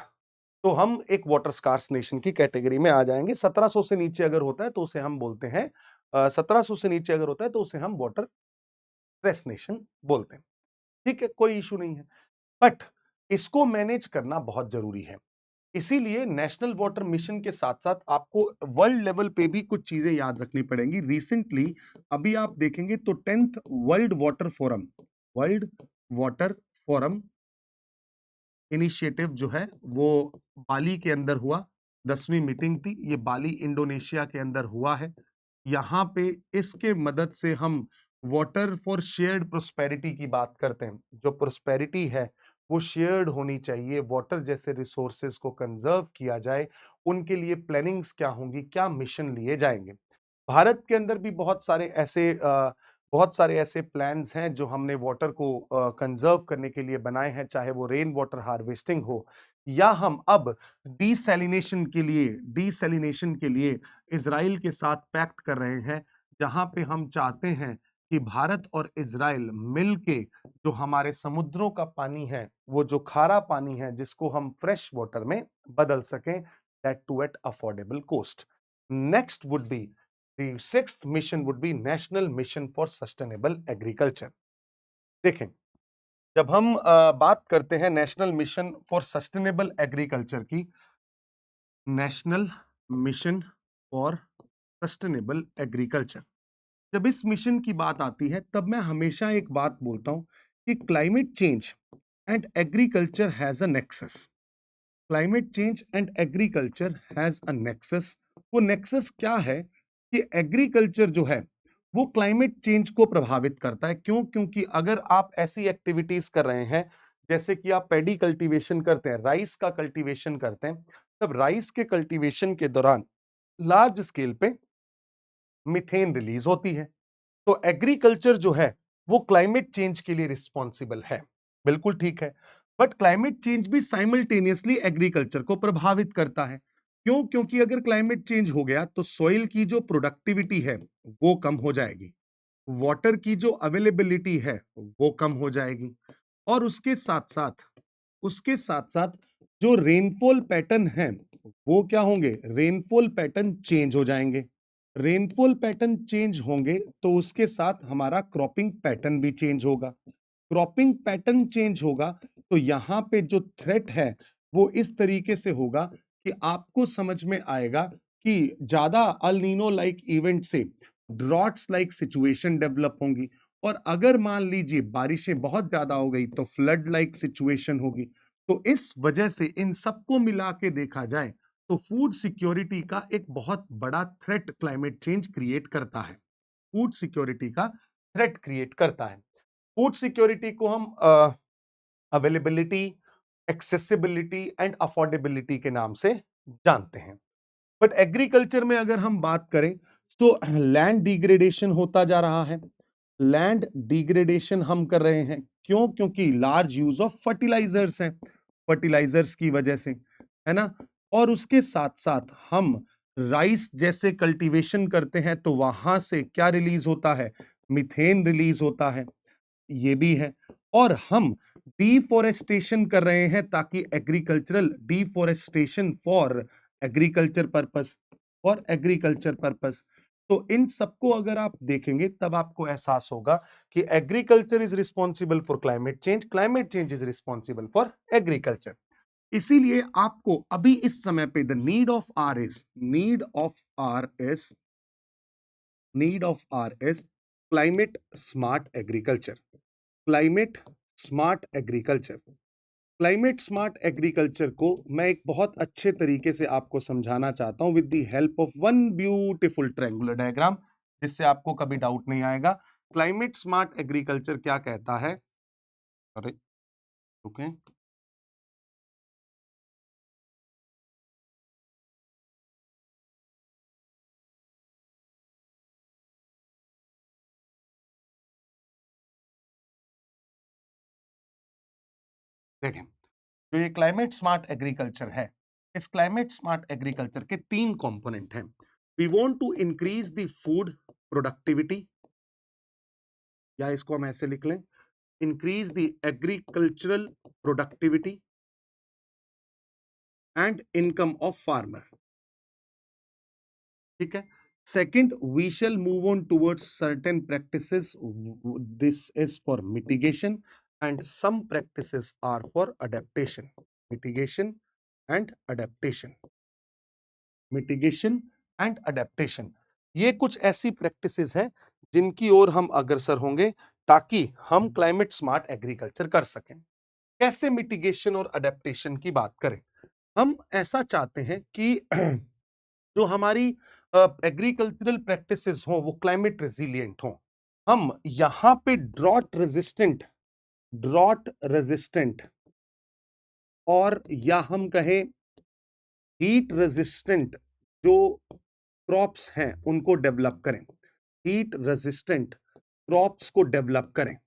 तो हम एक वाटर स्कार्स नेशन की कैटेगरी में आ जाएंगे। 1700 से नीचे अगर होता है तो उसे हम बोलते हैं 1700 से नीचे अगर होता है तो उसे हम वाटर स्ट्रेस नेशन बोलते हैं। ठीक है, कोई इशू नहीं है। बट इसको मैनेज करना बहुत जरूरी है। इसीलिए नेशनल वाटर मिशन के साथ-साथ आपको वर्ल्ड लेवल पे भी कुछ चीजें याद रखनी पड़ेंगी। रिसेंटली अभी आप देखेंगे तो 10th world water forum initiative जो है वो बाली के अंदर हुआ। 10वीं मीटिंग थी, ये बाली इंडोनेशिया के अंदर हुआ है। यहाँ पे इसके मदद से हम वाटर फॉर शेयर्ड प्रोस्पेरिटी की बात करते हैं। जो प्रोस्पेरिटी है वो शेयर्ड होनी चाहिए, वाटर जैसे रिसोर्सेज को कंजर्व किया जाए, उनके लिए प्लानिंग्स क्या होंगी, क्या मिशन लिए जाएंगे। भारत के अंदर भी बहुत सारे ऐसे प्लान्स हैं जो हमने वाटर को कंजर्व करने के लिए बनाए हैं, चाहे वो रेन वाटर हार्वेस्टिंग हो या हम अब डीसैलिनेशन के लिए इजराइल के साथ पैक्ट कर रहे हैं, जहां पे हम चाहते हैं कि भारत और इजराइल मिलके जो हमारे समुद्रों का पानी है, वो जो खारा पानी है जिसको हम फ्रेश वाटर में बदल सकें, that too at affordable cost. Next would be The sixth mission would be National Mission for Sustainable Agriculture. देखें, जब हम बात करते हैं national mission for sustainable agriculture की, national mission for sustainable agriculture, जब इस मिशन की बात आती है तब मैं हमेशा एक बात बोलता हूं कि climate change and agriculture has a nexus. Climate change and agriculture has a nexus. वो नेक्सस क्या है कि एग्रीकल्चर जो है वो क्लाइमेट चेंज को प्रभावित करता है। क्यों? क्योंकि अगर आप ऐसी एक्टिविटीज कर रहे हैं जैसे कि आप पैडी कल्टीवेशन करते हैं, राइस का कल्टीवेशन करते हैं, तब राइस के कल्टीवेशन के दौरान लार्ज स्केल पे मीथेन रिलीज होती है। तो एग्रीकल्चर जो है वो क्लाइमेट चेंज के लिए रिस्पॉन्सिबल है। बिल्कुल ठीक है। बट क्लाइमेट चेंज भी साइमल्टेनियसली एग्रीकल्चर को प्रभावित करता है। क्यों? क्योंकि अगर क्लाइमेट चेंज हो गया तो सॉइल की जो प्रोडक्टिविटी है वो कम हो जाएगी, वाटर की जो अवेलेबिलिटी है वो कम हो जाएगी, और उसके साथ साथ जो रेनफॉल पैटर्न है वो क्या होंगे? रेनफॉल पैटर्न चेंज हो जाएंगे। रेनफॉल पैटर्न चेंज होंगे तो उसके साथ हमारा क्रॉपिंग पैटर्न भी चेंज होगा। क्रॉपिंग पैटर्न चेंज होगा तो यहाँ पे जो थ्रेट है वो इस तरीके से होगा कि आपको समझ में आएगा कि ज्यादा अल नीनो लाइक इवेंट से ड्रॉट्स लाइक सिचुएशन डेवलप होंगी, और अगर मान लीजिए बारिशें बहुत ज्यादा हो गई तो फ्लड लाइक सिचुएशन होगी। तो इस वजह से इन सबको मिला के देखा जाए तो फूड सिक्योरिटी का एक बहुत बड़ा थ्रेट क्लाइमेट चेंज क्रिएट करता है। फूड सिक्योरिटी का थ्रेट क्रिएट करता है। फूड सिक्योरिटी को हम अवेलेबिलिटी, एक्सेसिबिलिटी एंड अफोर्डेबिलिटी के नाम से जानते हैं। बट एग्रीकल्चर में अगर हम बात करें तो लैंड डिग्रेडेशन होता जा रहा है। लैंड डिग्रेडेशन हम कर रहे हैं क्यों? क्योंकि लार्ज यूज ऑफ फर्टिलाइजर्स है, फर्टिलाइजर्स की वजह से, है ना? और उसके साथ साथ हम राइस जैसे कल्टीवेशन करते हैं तो वहां से क्या रिलीज होता है? मीथेन रिलीज होता है, ये भी है। और हम डिफोरेस्टेशन कर रहे हैं ताकि agricultural deforestation for agriculture purpose. तो इन सबको अगर आप देखेंगे तब आपको एहसास होगा कि agriculture is responsible for climate change is responsible for agriculture. इसीलिए आपको अभी इस समय पे the need of hour is climate smart agriculture. Climate smart agriculture climate smart agriculture को मैं एक बहुत अच्छे तरीके से आपको समझाना चाहता हूं with the help of one beautiful triangular diagram, जिससे आपको कभी डाउट नहीं आएगा। क्लाइमेट स्मार्ट एग्रीकल्चर क्या कहता है? अरे रुकें। देखें, जो ये क्लाइमेट स्मार्ट एग्रीकल्चर है, इस क्लाइमेट स्मार्ट एग्रीकल्चर के 3 कंपोनेंट हैं। We want to increase the food productivity, या इसको हम ऐसे लिख लें, increase the agricultural productivity and income of farmer. ठीक है। Second, we shall move on towards certain practices, this is for mitigation and some practices are for adaptation. Mitigation and adaptation, mitigation and adaptation, ये कुछ ऐसी practices हैं जिनकी ओर हम अग्रसर होंगे ताकि हम क्लाइमेट स्मार्ट एग्रीकल्चर कर सकें। कैसे मिटिगेशन और अडेप्टेशन की बात करें? हम ऐसा चाहते हैं कि जो हमारी एग्रीकल्चरल प्रैक्टिसेस हो वो क्लाइमेट रेजिलिएंट हो। हम यहां पे ड्रॉट रेजिस्टेंट और या हम कहें हीट रेजिस्टेंट जो क्रॉप्स हैं उनको डेवलप करें। हीट रेजिस्टेंट क्रॉप्स को डेवलप करें,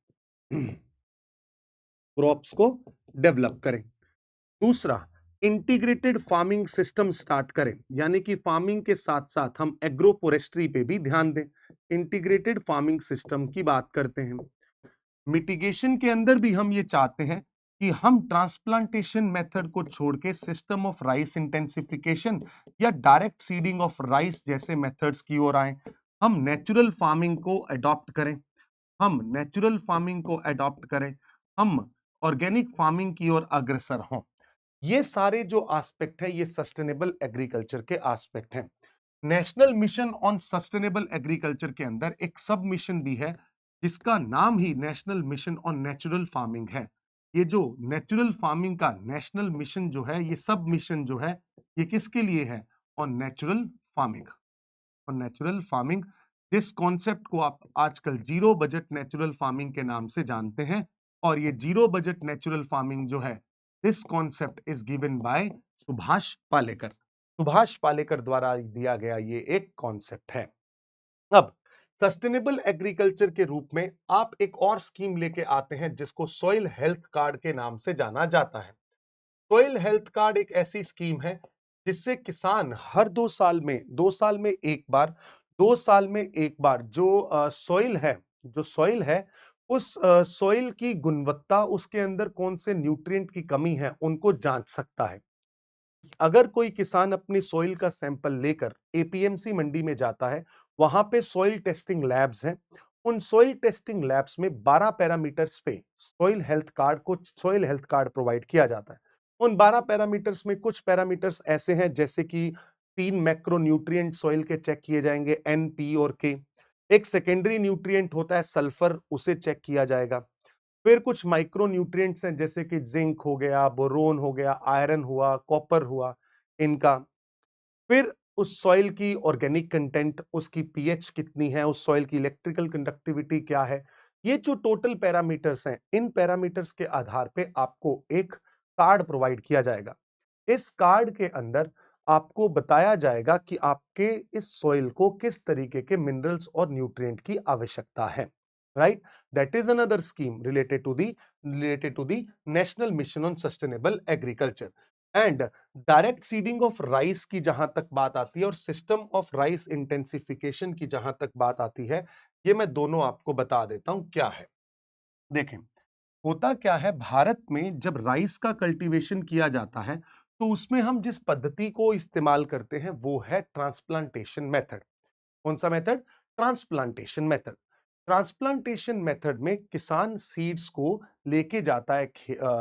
क्रॉप्स को डेवलप करें। दूसरा, इंटीग्रेटेड फार्मिंग सिस्टम स्टार्ट करें, यानी कि फार्मिंग के साथ साथ हम एग्रो फॉरेस्ट्री पे भी ध्यान दें। इंटीग्रेटेड फार्मिंग सिस्टम की बात करते हैं। मिटिगेशन के अंदर भी हम ये चाहते हैं कि हम ट्रांसप्लांटेशन मेथड को छोड़ के सिस्टम ऑफ राइस इंटेंसिफिकेशन या डायरेक्ट सीडिंग ऑफ राइस जैसे मेथड्स की ओर आए। हम नेचुरल फार्मिंग को अडॉप्ट करें, हम नेचुरल फार्मिंग को अडॉप्ट करें, हम ऑर्गेनिक फार्मिंग की ओर अग्रसर हों। ये सारे जो एस्पेक्ट है ये सस्टेनेबल एग्रीकल्चर के एस्पेक्ट हैं। National mission on sustainable agriculture के अंदर एक सब मिशन भी है जिसका नाम ही national mission on natural farming है। ये जो नेचुरल फार्मिंग का नेशनल मिशन जो है, ये सब मिशन जो है, ये किसके लिए है? On natural farming. On natural farming, जिस कॉन्सेप्ट को आप आजकल जीरो बजट नेचुरल फार्मिंग के नाम से जानते हैं। और ये जीरो बजट नेचुरल फार्मिंग जो है, this concept is given by Subhash Palekar. Subhash Palekar द्वारा दिया गया ये एक कॉन्सेप्ट है। अब सस्टेनेबल एग्रीकल्चर के रूप में आप एक और स्कीम लेके आते हैं जिसको सॉइल हेल्थ कार्ड के नाम से जाना जाता है। सॉइल हेल्थ कार्ड एक ऐसी स्कीम है जिससे किसान हर 2 साल में, 2 साल में एक बार, 2 साल में एक बार जो सॉइल है, जो सॉइल है उस सॉइल की गुणवत्ता, उसके अंदर कौन से न्यूट्रिएंट की कमी है उनको जांच सकता है। अगर कोई किसान अपनी सॉइल का सैंपल लेकर एपीएमसी मंडी में जाता है, वहां पे सॉइल टेस्टिंग लैब्स हैं। उन सॉइल टेस्टिंग लैब्स में 12 पैरामीटर्स पे सॉइल हेल्थ कार्ड प्रोवाइड किया जाता है। उन 12 पैरामीटर्स में कुछ पैरामीटर्स ऐसे हैं जैसे कि 3 मैक्रो न्यूट्रिएंट सॉइल के चेक किए जाएंगे, एन, पी और के। एक सेकेंडरी न्यूट्रिएंट होता है सल्फर, उसे चेक किया जाएगा। फिर कुछ माइक्रो न्यूट्रिएंट्स हैं जैसे कि जिंक हो गया, बोरोन हो गया, आयरन हुआ, कॉपर हुआ, इनका। फिर उस सॉइल की ऑर्गेनिक कंटेंट, उसकी पीएच कितनी है, उस सॉइल की इलेक्ट्रिकल कंडक्टिविटी क्या है। ये जो टोटल पैरामीटर्स हैं, इन पैरामीटर्स के आधार पे आपको एक कार्ड प्रोवाइड किया जाएगा। इस कार्ड के अंदर आपको बताया जाएगा कि आपके इस सॉइल को किस तरीके के मिनरल्स और न्यूट्रिएंट की आवश्यकता है। Right, that is another scheme related to the national mission on sustainable agriculture. And direct seeding of rice की जहां तक बात आती है और सिस्टम ऑफ राइस इंटेंसिफिकेशन की जहां तक बात आती है, ये मैं दोनों आपको बता देता हूं क्या है। देखें, होता क्या है, भारत में जब राइस का कल्टीवेशन किया जाता है तो उसमें हम जिस पद्धति को इस्तेमाल करते हैं वो है ट्रांसप्लांटेशन मेथड। कौन सा method? Transplantation method. Transplantation method में किसान सीड्स को लेके जाता है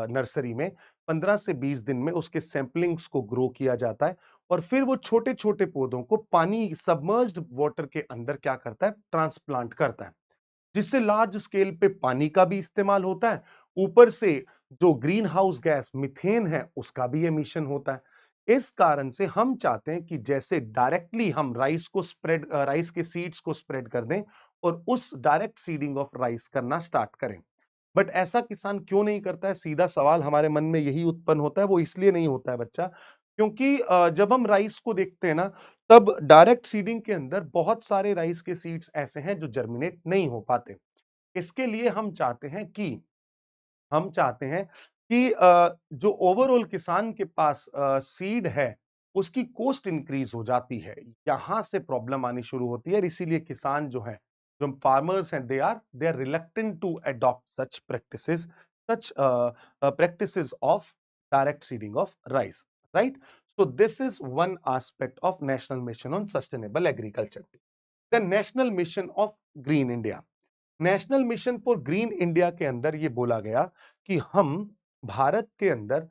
नर्सरी में, 15 से 20 दिन में उसके सैंपलिंग्स को ग्रो किया जाता है और फिर वो छोटे छोटे पौधों को पानी, सबमर्ज्ड वाटर के अंदर क्या करता है? ट्रांसप्लांट करता है, जिससे लार्ज स्केल पे पानी का भी इस्तेमाल होता है, ऊपर से जो ग्रीन हाउस गैस मीथेन है उसका भी एमिशन होता है। इस कारण से हम चाहते हैं कि जैसे डायरेक्टली हम राइस के सीड्स को स्प्रेड कर दें और उस डायरेक्ट सीडिंग ऑफ राइस करना स्टार्ट करें। बट ऐसा किसान क्यों नहीं करता है? सीधा सवाल हमारे मन में यही उत्पन्न होता है। वो इसलिए नहीं होता है बच्चा, क्योंकि जब हम राइस को देखते हैं ना, तब डायरेक्ट सीडिंग के अंदर बहुत सारे राइस के सीड्स ऐसे हैं जो जर्मिनेट नहीं हो पाते। इसके लिए हम चाहते हैं कि जो ओवरऑल किसान के पास सीड है, उसकी कॉस्ट इंक्रीज़ हो जाती है। यहाँ से प्रॉब्लम आनी शुरू होती है और इसीलिए किसान जो हैं, जो फार्मर्स हैं, they are reluctant to adopt such practices, such practices of direct seeding of rice, right? So this is one aspect of National Mission on Sustainable Agriculture. The National Mission of Green India. National mission for green India के अंदर ये बोला गया कि हम भारत के अंदर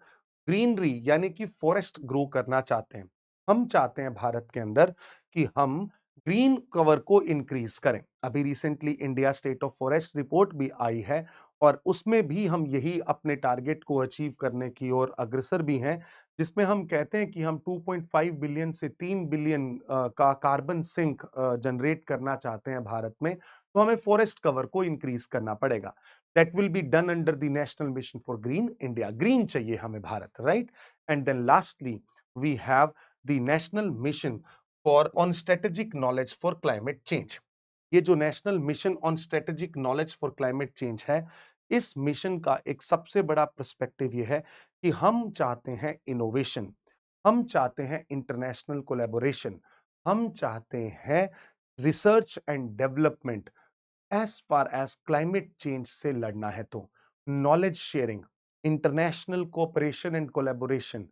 greenery यानी कि फॉरेस्ट ग्रो करना चाहते हैं। हम चाहते हैं भारत के अंदर कि हम ग्रीन कवर को इंक्रीज करें। अभी recently India state of forest report भी आई है और उसमें भी हम यही अपने टारगेट को अचीव करने की ओर अग्रसर भी हैं, जिसमें हम कहते हैं कि हम 2.5 बिलियन से 3 बिलियन का कार्बन सिंक जनरेट करना चाहते हैं भारत में। तो हमें फॉरेस्ट कवर को इंक्रीज करना पड़ेगा। That will be done under the national mission for green India. Green चाहिए हमें Bharat, right? And then lastly we have the national mission for on strategic knowledge for climate change. ये जो national mission on strategic knowledge for climate change है, इस mission का एक सबसे बड़ा पर्सपेक्टिव ये है कि हम चाहते हैं इनोवेशन, हम चाहते हैं इंटरनेशनल कोलैबोरेशन, हम चाहते हैं research and development as far as climate change से लड़ना है तो knowledge sharing, international cooperation and collaboration,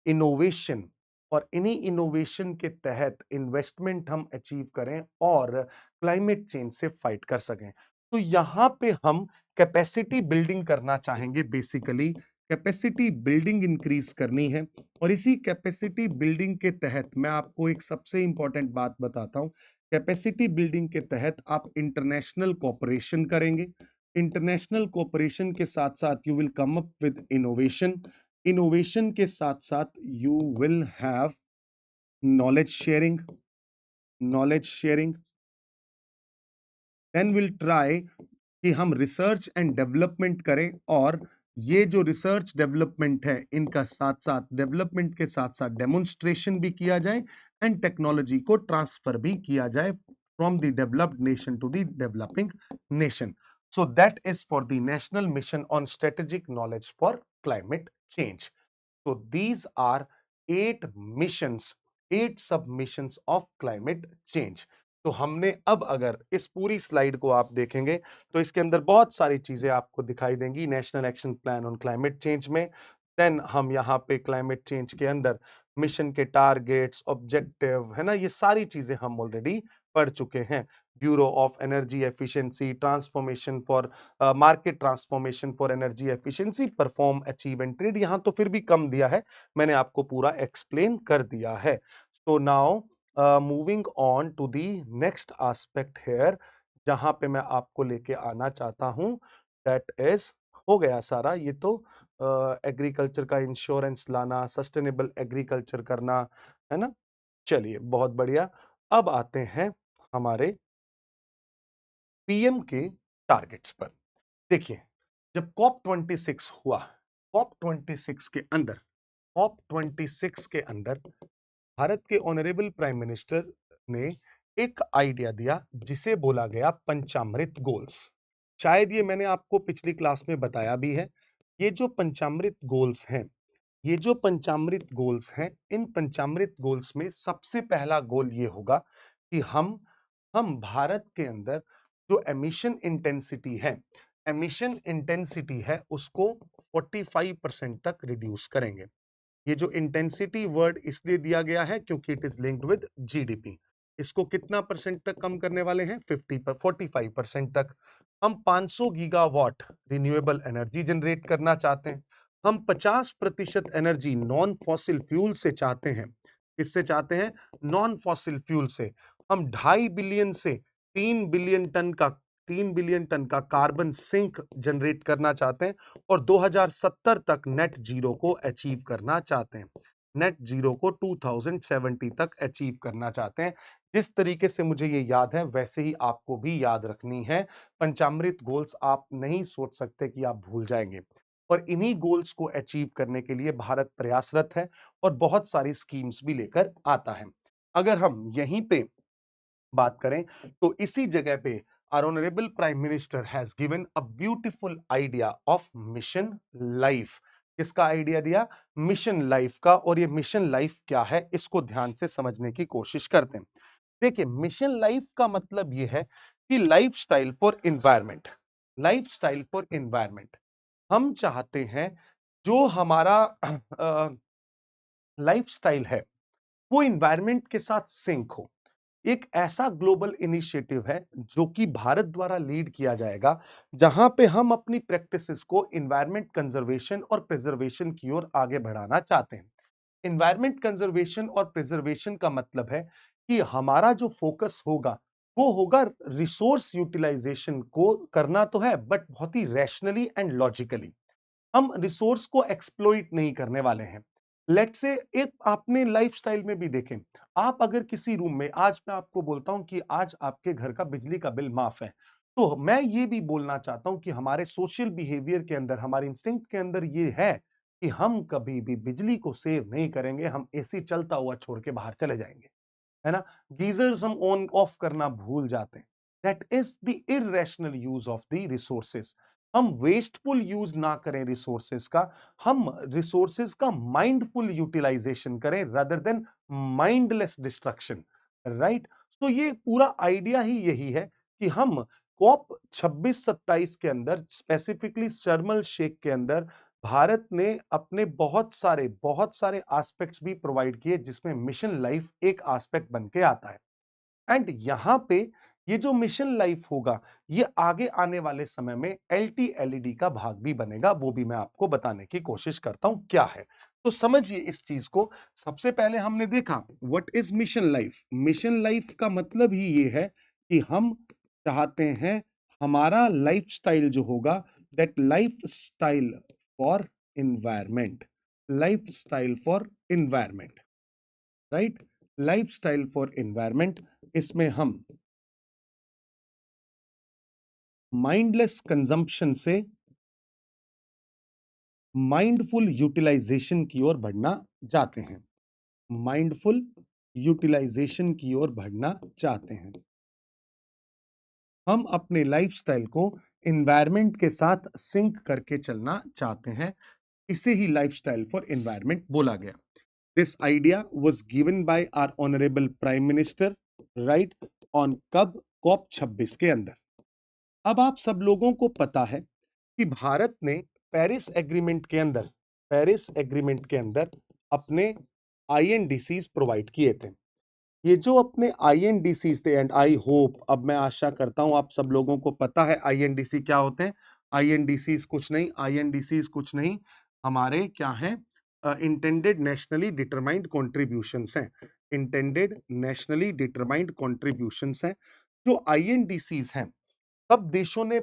innovation और इन्हीं इनोवेशन के तहत इन्वेस्टमेंट हम अचीव करें और क्लाइमेट चेंज से फाइट कर सकें। तो यहाँ पे हम कैपेसिटी बिल्डिंग करना चाहेंगे। बेसिकली कैपेसिटी बिल्डिंग इंक्रीज करनी है और इसी कैपेसिटी बिल्डिंग के तहत मैं आपको एक सबसे इंपॉर्टेंट बात बताता हूं। कैपेसिटी बिल्डिंग के तहत आप इंटरनेशनल कोऑपरेशन करेंगे। इंटरनेशनल कोऑपरेशन के साथ साथ you will come up with innovation. Innovation के साथ साथ you will have knowledge sharing. Knowledge sharing then will try कि हम रिसर्च एंड डेवलपमेंट करें और ये जो रिसर्च डेवलपमेंट है इनका साथ साथ डेवलपमेंट के साथ साथ डेमोन्स्ट्रेशन भी किया जाए एंड टेक्नोलॉजी को ट्रांसफर भी किया जाए from the developed nation to the developing nation. So that is for the national mission on strategic knowledge for climate change. So these are 8 missions, 8 submissions of climate change. तो हमने अब अगर इस पूरी स्लाइड को आप देखेंगे तो इसके अंदर बहुत सारी चीजें आपको दिखाई देंगी national action plan on climate change में। देन हम यहाँ पे क्लाइमेट चेंज के अंदर मिशन के टारगेट्स, ऑब्जेक्टिव, है ना, ये सारी चीजें हम ऑलरेडी पढ़ चुके हैं। Bureau of energy efficiency, transformation for market transformation for energy efficiency, perform, achieve and trade. यहां तो फिर भी कम दिया है, मैंने आपको पूरा एक्सप्लेन कर दिया है। So now moving on to the next aspect here, जहां पे मैं आपको लेके आना चाहता हूं, दैट इज हो गया सारा ये तो एग्रीकल्चर का इंश्योरेंस लाना, सस्टेनेबल एग्रीकल्चर करना, है ना। चलिए बहुत बढ़िया। अब आते हैं हमारे पीएम के टारगेट्स पर। देखिए, जब कॉप 26 हुआ, कॉप 26 के अंदर, कॉप 26 के अंदर भारत के ऑनरेबल प्राइम मिनिस्टर ने एक आइडिया दिया जिसे बोला गया पंचामृत गोल्स। शायद ये मैंने आपको पिछली क्लास में बताया भी है। ये जो पंचामृत गोल्स हैं, ये जो पंचामृत गोल्स हैं, इन पंचामृत गोल्स में सबसे पहला गोल ये होगा कि हम भारत के अंदर जो एमिशन इंटेंसिटी है उसको 45% तक रिड्यूस करेंगे। ये जो इंटेंसिटी वर्ड इसलिए दिया गया है क्योंकि it is linked with GDP. इसको कितना परसेंट तक कम करने वाले हैं? 45% तक। हम 500 गीगावाट रिन्यूएबल एनर्जी जनरेट करना चाहते हैं। हम 50% एनर्जी नॉन फॉसिल फ्यूल से चाहते हैं। किससे चाहते हैं? नॉन फॉसिल फ्यूल से। हम 2.5 बिलियन से 3 बिलियन टन का कार्बन सिंक जनरेट करना चाहते हैं और 2070 तक नेट जीरो को अचीव करना चाहते हैं। नेट जीरो को 2070 तक अचीव करना चाहते हैं। जिस तरीके से मुझे ये याद है वैसे ही आपको भी याद रखनी है। पंचामृत गोल्स आप नहीं सोच सकते कि आप भूल जाएंगे और इन्हीं गोल्स को अचीव करने के लिए भारत प्रयासरत है और बहुत सारी स्कीम्स भी लेकर आता है। अगर हम यहीं पे बात करें तो इसी जगह पे our honorable prime minister has given a beautiful idea of mission life। किसका आइडिया दिया? मिशन लाइफ का। और ये मिशन लाइफ क्या है, इसको ध्यान से समझने की कोशिश करते हैं। देखिए, मिशन लाइफ का मतलब ये है कि lifestyle for environment. Lifestyle for environment, हम चाहते हैं जो हमारा लाइफस्टाइल है वो एनवायरनमेंट के साथ सिंक हो। एक ऐसा ग्लोबल इनिशिएटिव है जो कि भारत द्वारा लीड किया जाएगा, जहां पे हम अपनी प्रैक्टिसेस को एनवायरनमेंट कंजर्वेशन और प्रिजर्वेशन की ओर आगे बढ़ाना चाहते हैं। एनवायरनमेंट कंजर्वेशन और प्रिजर्वेशन का मतलब है कि हमारा जो फोकस होगा वो होगा रिसोर्स यूटिलाइजेशन को करना तो है, बट बहुत ही रैशनली एंड लॉजिकली। हम रिसोर्स को एक्सप्लॉइट नहीं करने वाले हैं। लेट्स से एक आपने लाइफस्टाइल में भी देखें, आप अगर किसी रूम में, आज मैं आपको बोलता हूं कि आज आपके घर का बिजली का बिल माफ है, तो मैं ये भी बोलना चाहता हूं कि हमारे सोशल बिहेवियर के अंदर, हमारे इंस्टिंक्ट के अंदर ये है कि हम कभी भी बिजली को सेव नहीं करेंगे, हम एसी चलता हुआ छोड़ के बाहर चले जाएंगे, है ना? गीजर्स हम ऑन ऑफ करना भूल जाते हैं। That is the irrational use of the resources. हम वेस्टफुल यूज ना करें रिसोर्सेस का, हम रिसोर्सेस का माइंडफुल यूटिलाइजेशन करें rather than mindless destruction. Right? तो ये पूरा आइडिया ही यही है कि हम कॉप 26-27 के अंदर, स्पेसिफिकली शर्म एल शेख के अंदर, भारत ने अपने बहुत सारे एस्पेक्ट्स भी प्रोवाइड किए, जिसमें मिशन लाइफ एक एस्पेक्ट बन के आता है। एंड यहां पे ये जो मिशन लाइफ होगा, ये आगे आने वाले समय में एलटी एलईडी का भाग भी बनेगा, वो भी मैं आपको बताने की कोशिश करता हूं क्या है। तो समझिए इस चीज को। सबसे पहले हमने देखा what is mission life. Mission life का मतलब ही ये है कि हम चाहते हैं हमारा लाइफस्टाइल जो होगा, that lifestyle for environment. Lifestyle for environment, right? Lifestyle for environment, इसमें हम माइंडलेस कंजम्पशन से माइंडफुल यूटिलाइजेशन की ओर बढ़ना चाहते हैं। माइंडफुल यूटिलाइजेशन की ओर बढ़ना चाहते हैं। हम अपने लाइफस्टाइल को एनवायरनमेंट के साथ सिंक करके चलना चाहते हैं। इसे ही लाइफस्टाइल फॉर एनवायरनमेंट बोला गया। This idea was given by our honourable prime minister, right, on कब? कॉप 26 के अंदर। अब आप सब लोगों को पता है कि भारत ने पेरिस एग्रीमेंट के अंदर अपने आईएनडीसीज प्रोवाइड किए थे। ये जो अपने आईएनडीसीज थे, एंड आई होप, अब मैं आशा करता हूं आप सब लोगों को पता है आईएनडीसी क्या होते हैं। आईएनडीसीज कुछ नहीं, हमारे क्या हैं? इंटेंडेड नेशनली डिटरमाइंड कॉन्ट्रीब्यूशंस हैं। इंटेंडेड नेशनली डिटरमाइंड कॉन्ट्रीब्यूशंस हैं। जो आईएनडीसीज हैं, सब देशों ने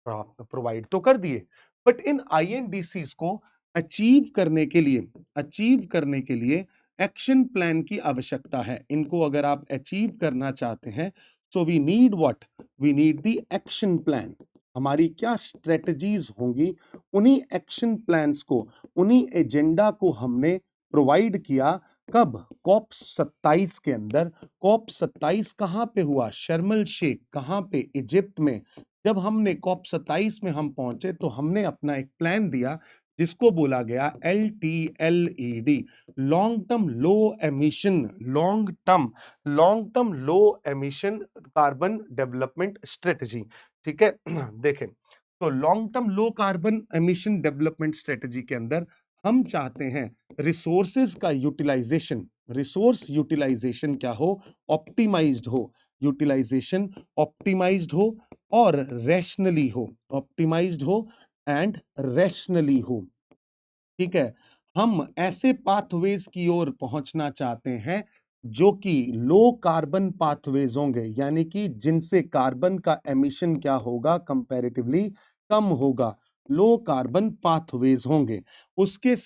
प्रोवाइड तो कर दिए, बट इन आईएनडीसीज को अचीव करने के लिए एक्शन प्लान की आवश्यकता है। इनको अगर आप अचीव करना चाहते हैं, so we need what? We need the action plan. हमारी क्या स्ट्रेटजीज होंगी, उन्हीं एक्शन प्लान्स को, उन्हीं एजेंडा को हमने प्रोवाइड किया। कब? कॉप 27 के अंदर। कॉप 27 कहां पे हुआ? शर्म एल शेख। कहां पे? इजिप्ट में। जब हमने कॉप 27 में हम पहुंचे, तो हमने अपना एक प्लान दिया जिसको बोला गया LTLED, लॉन्ग टर्म लो एमिशन कार्बन डेवलपमेंट स्ट्रेटजी। ठीक है? देखें, तो long term low carbon emission development strategy के अंदर हम चाहते हैं रिसोर्स यूटिलाइजेशन क्या हो? ऑप्टिमाइज्ड हो। यूटिलाइजेशन ऑप्टिमाइज्ड हो और रैशनली हो। ऑप्टिमाइज्ड हो एंड रैशनली हो। ठीक है? हम ऐसे पाथवेज की ओर पहुंचना चाहते हैं जो कि लो कार्बन पाथवेज होंगे, यानी कि जिनसे कार्बन का एमिशन क्या होगा? कंपैरेटिवली कम होगा। लो कार्बन पाथवेज होंगे। उसके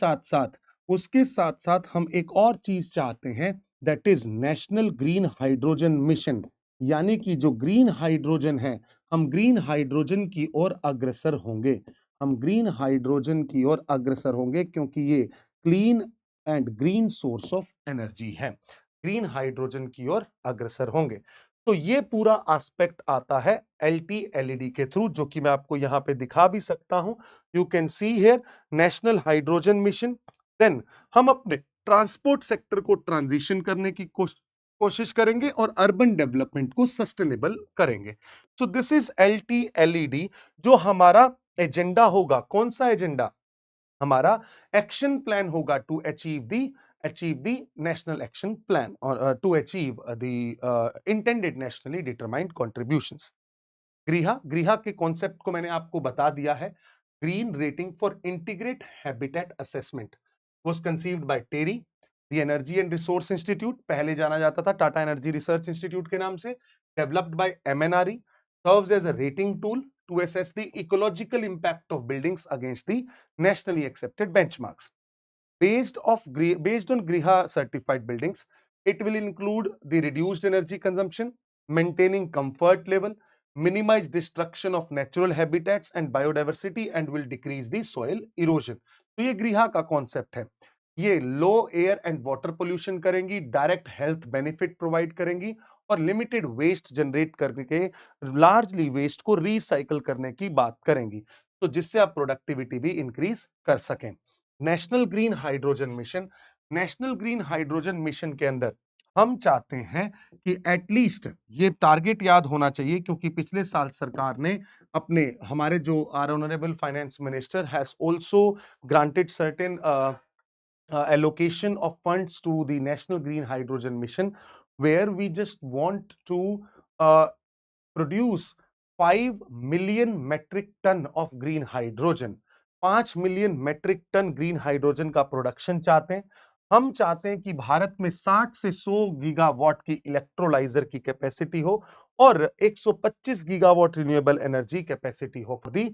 साथ साथ हम एक और चीज चाहते हैं, that is national green hydrogen mission. यानी कि जो ग्रीन हाइड्रोजन है, हम ग्रीन हाइड्रोजन की ओर अग्रसर होंगे। हम ग्रीन हाइड्रोजन की ओर अग्रसर होंगे, क्योंकि ये clean and green source of energy है। ग्रीन हाइड्रोजन की ओर अग्रसर होंगे। तो ये पूरा एस्पेक्ट आता है एलटी एलईडी के थ्रू, जो कि मैं आपको यहां पे दिखा भी सकता हूं। You can see here national hydrogen mission. Then हम अपने ट्रांसपोर्ट सेक्टर को ट्रांजिशन करने की कोशिश करेंगे और अर्बन डेवलपमेंट को सस्टेनेबल करेंगे। So this is LT LED. जो हमारा एजेंडा होगा, कौन सा एजेंडा? हमारा एक्शन प्लान होगा to achieve the national action plan or to achieve the intended nationally determined contributions. गृहा के कॉन्सेप्ट को मैंने आपको बता दिया है। Green rating for integrate habitat assessment was conceived by TERI. The energy and resource institute, पहले जाना जाता था टाटा एनर्जी रिसर्च इंस्टीट्यूट के नाम से, developed by MNRE, serves as a rating tool to assess the ecological impact of buildings against the nationally accepted benchmarks. Based on Griha certified buildings, it will include the reduced energy consumption, maintaining comfort level, minimize destruction of natural habitats and biodiversity, and will decrease the soil erosion. तो ये गृहा का concept है। ये लो air and water pollution करेंगी, direct health benefit provide करेंगी और limited waste generate करके largely waste को रिसाइकल करने की बात करेंगी, तो जिससे आप प्रोडक्टिविटी भी इंक्रीज कर सकें। National green hydrogen mission, national green hydrogen mission के अंदर हम चाहते हैं कि एटलीस्ट ये टारगेट याद होना चाहिए, क्योंकि पिछले साल सरकार ने अपने हमारे जो our honourable finance minister has also granted certain allocation of funds to the national green hydrogen mission, where we just want to uh, produce 5 million metric ton of green hydrogen। 5 million metric ton green hydrogen का production चाहते हैं। हम चाहते हैं कि भारत में 60 से 100 gigawatt की इलेक्ट्रोलाइजर की कैपेसिटी हो और 125 गीगावाट रिन्यूएबल एनर्जी कैपेसिटी हो for the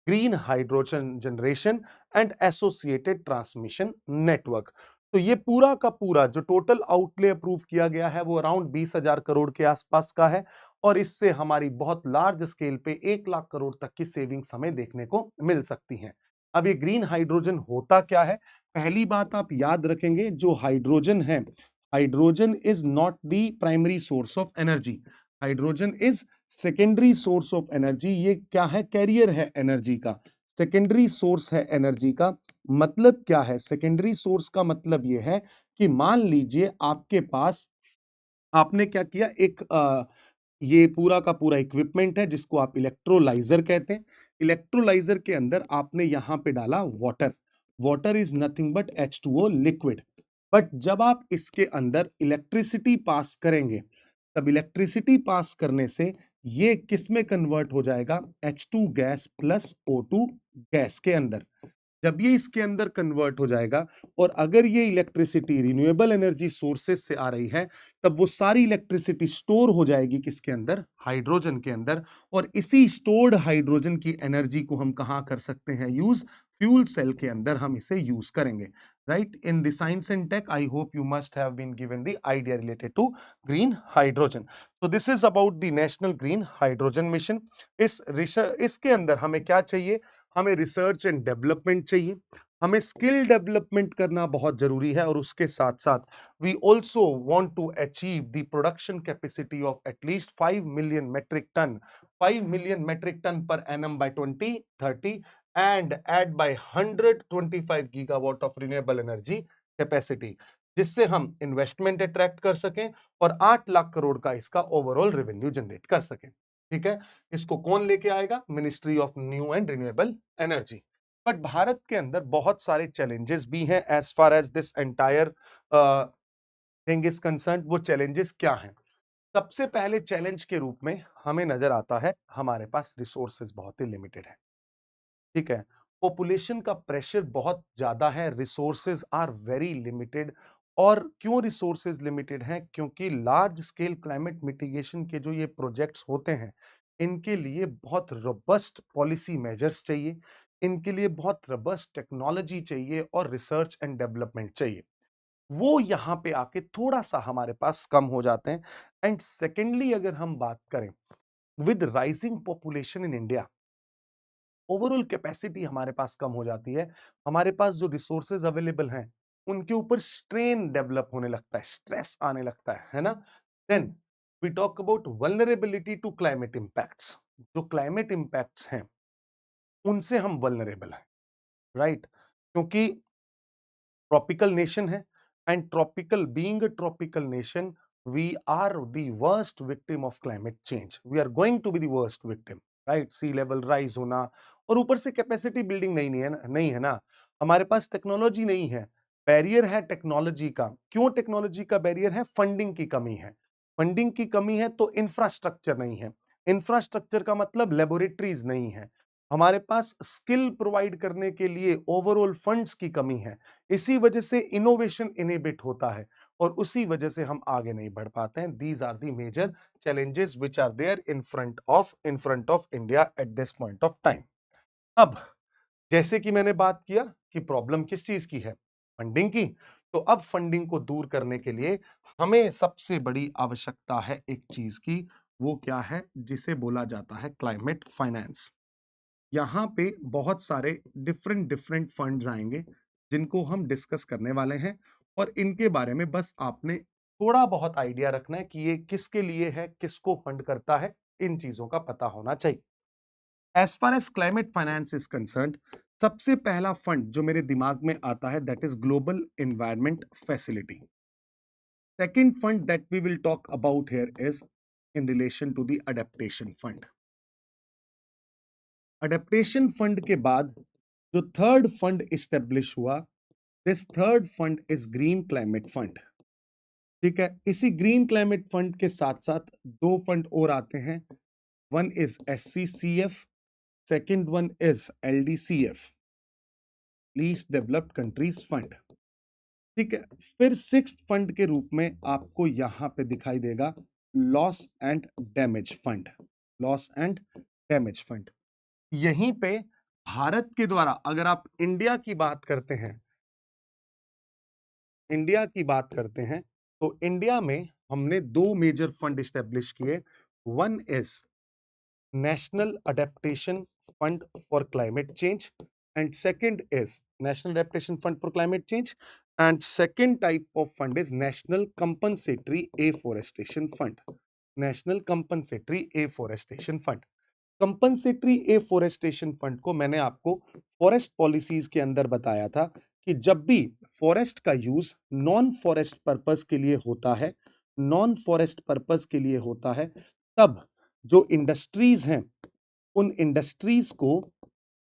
green hydrogen generation and associated transmission network. तो ये पूरा का पूरा जो टोटल आउटले अप्रूव किया गया है वो अराउंड 20,000 करोड़ के आसपास का है और इससे हमारी बहुत लार्ज स्केल पे 1 लाख करोड़ तक की सेविंग्स हमें देखने को मिल सकती हैं। अब ये ग्रीन हाइड्रोजन होता क्या है? पहली बात आप याद रखेंगे, जो हाइड्रोजन है, hydrogen is not the primary source of energy, hydrogen is secondary source of energy. ये क्या है? कैरियर है एनर्जी का, सेकेंडरी सोर्स है एनर्जी का। मतलब क्या है? सेकेंडरी सोर्स का मतलब ये है कि मान लीजिए आपके पास, आपने क्या किया, एक ये पूरा का पूरा इक्विपमेंट है जिसको आप इलेक्ट्रोलाइजर कहते हैं। इलेक्ट्रोलाइजर के अंदर आपने यहां पे डाला water, water is nothing but H2O liquid. But जब आप इसके अंदर इलेक्ट्रिसिटी पास करेंगे, तब इलेक्ट्रिसिटी पास करने से ये किस में कन्वर्ट हो जाएगा? H2 gas plus O2 gas के अंदर। जब ये इसके अंदर कन्वर्ट हो जाएगा और अगर ये इलेक्ट्रिसिटी रिन्यूएबल एनर्जी सोर्सेस से आ रही है, तब वो सारी इलेक्ट्रिसिटी स्टोर हो जाएगी किसके अंदर? हाइड्रोजन के अंदर। और इसी स्टोर्ड हाइड्रोजन की एनर्जी को हम कहां कर सकते हैं यूज? फ्यूल सेल के अंदर हम इसे यूज करेंगे। Right, in the science and tech I hope you must have been given the idea related to green hydrogen. तो this is about the national green hydrogen mission. इसके अंदर हमें क्या चाहिए? हमें रिसर्च एंड डेवलपमेंट चाहिए, हमें स्किल डेवलपमेंट करना बहुत जरूरी है और उसके साथ साथ we also want to achieve the production capacity of at least 5 million metric ton, 5 million metric ton per annum by 2030 and add by 125 gigawatt of renewable energy capacity, जिससे हम इन्वेस्टमेंट अट्रैक्ट कर सकें और 8 लाख करोड़ का इसका ओवरऑल रेवेन्यू जनरेट कर सकें। ठीक है, इसको कौन लेके आएगा? Ministry of new and renewable energy. But Bharat के अंदर बहुत सारे चैलेंजेस भी हैं as far as this entire thing is concern. वो चैलेंजेस क्या हैं? सबसे पहले चैलेंज के रूप में हमें नजर आता है हमारे पास रिसोर्सेज बहुत ही लिमिटेड है। ठीक है, पॉपुलेशन का प्रेशर बहुत ज्यादा है, रिसोर्सेज आर वेरी लिमिटेड। और क्यों रिसोर्सेज लिमिटेड हैं? क्योंकि लार्ज स्केल क्लाइमेट मिटिगेशन के जो ये प्रोजेक्ट्स होते हैं, इनके लिए बहुत रोबस्ट पॉलिसी मेजर्स चाहिए, इनके लिए बहुत रोबस्ट टेक्नोलॉजी चाहिए और रिसर्च एंड डेवलपमेंट चाहिए। वो यहाँ पे आके थोड़ा सा हमारे पास कम हो जाते हैं। एंड सेकेंडली अगर हम बात करें, with rising population in India, overall capacity हमारे पास कम हो जाती है। हमारे पास जो रिसोर्सेज अवेलेबल हैं, उनके ऊपर स्ट्रेन डेवलप होने लगता है, स्ट्रेस आने लगता है ना? Then we talk about vulnerability to climate impacts. जो क्लाइमेट इम्पैक्ट्स हैं उनसे हम वल्नरेबल हैं, राइट? क्योंकि ट्रॉपिकल नेशन है and tropical being a tropical nation we are the worst victim of climate change. We are going to be the worst victim, right? Sea level rise होना और ऊपर से कैपेसिटी बिल्डिंग नहीं है ना। हमारे पास टेक्नोलॉजी नहीं है, बैरियर है टेक्नोलॉजी का। क्यों टेक्नोलॉजी का बैरियर है? फंडिंग की कमी है। फंडिंग की कमी है तो इंफ्रास्ट्रक्चर नहीं है। इंफ्रास्ट्रक्चर का मतलब लेबोरेटरीज नहीं है। हमारे पास स्किल प्रोवाइड करने के लिए ओवरऑल फंड्स की कमी है। इसी वजह से इनोवेशन इनहिबिट होता है और उसी वजह से हम आगे नहीं बढ़ पाते हैं। These are the major challenges which are there in front of India at this point of time। अब जैसे कि मैंने बात किया कि प्रॉब्लम किस चीज की है? फंडिंग की। तो अब फंडिंग को दूर करने के लिए हमें सबसे बड़ी आवश्यकता है एक चीज की। वो क्या है? जिसे बोला जाता है क्लाइमेट फाइनेंस। यहाँ पे बहुत सारे डिफरेंट डिफरेंट फंड्स आएंगे जिनको हम डिस्कस करने वाले हैं और इनके बारे में बस आपने थोड़ा बहुत आइडिया रखना है कि ये किसके लिए है, किसको फंड करता है, इन चीजों का पता होना चाहिए। As far as climate finance is concerned, सबसे पहला फंड जो मेरे दिमाग में आता है that is global environment facility. Second fund that we will talk about here is in relation to the adaptation fund. Adaptation fund के बाद जो थर्ड फंड इस्टेब्लिश हुआ, this third fund is green climate fund. ठीक है, इसी green climate fund के साथ साथ दो फंड और आते हैं। One is SCCF, second one is LDCF, least developed countries fund. ठीक है, फिर सिक्स्थ फंड के रूप में आपको यहां पे दिखाई देगा loss and damage fund. Loss and damage fund. यहीं पे भारत के द्वारा अगर आप इंडिया की बात करते हैं तो इंडिया में हमने दो मेजर फंड स्टैब्लिश किए। One is national adaptation fund for climate change and second is national adaptation fund for climate change and second type of fund is national compensatory afforestation fund. National compensatory afforestation fund. Compensatory afforestation fund को मैंने आपको forest policies के अंदर बताया था कि जब भी फॉरेस्ट का यूज नॉन फॉरेस्ट पर्पस के लिए होता है, नॉन फॉरेस्ट पर्पस के लिए होता है, तब जो इंडस्ट्रीज हैं उन इंडस्ट्रीज को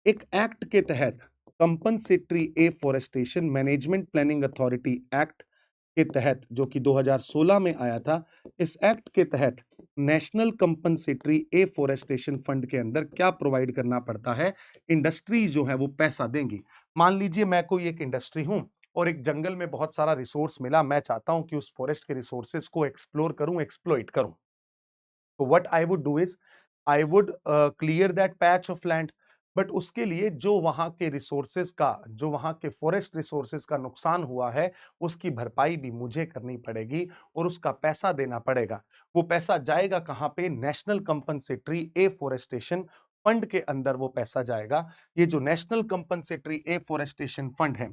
एक एक्ट के तहत compensatory afforestation management planning authority act के तहत, जो कि 2016 में आया था, इस एक्ट के तहत नेशनल कंपनसेटरी एफोरेस्टेशन फंड के अंदर क्या प्रोवाइड करना पड़ता है? इंडस्ट्रीज जो है वो पैसा देंगी। मान लीजिए मैं कोई एक इंडस्ट्री हूं और एक जंगल में बहुत सारा रिसोर्स मिला, मैं चाहता हूं कि उस फॉरेस्ट के रिसोर्सेज को एक्सप्लोर करूं, एक्सप्लॉइट करूं। तो what I would do is I would clear that patch of land. But उसके लिए जो वहां के रिसोर्सेज का, जो वहां के फॉरेस्ट रिसोर्सेज का नुकसान हुआ है, उसकी भरपाई भी मुझे करनी पड़ेगी और उसका पैसा देना पड़ेगा। वो पैसा जाएगा कहां पे? नेशनल कंपनसेटरी एफोरेस्टेशन फंड के अंदर वो पैसा जाएगा। ये जो नेशनल कंपनसेटरी एफोरेस्टेशन फंड है,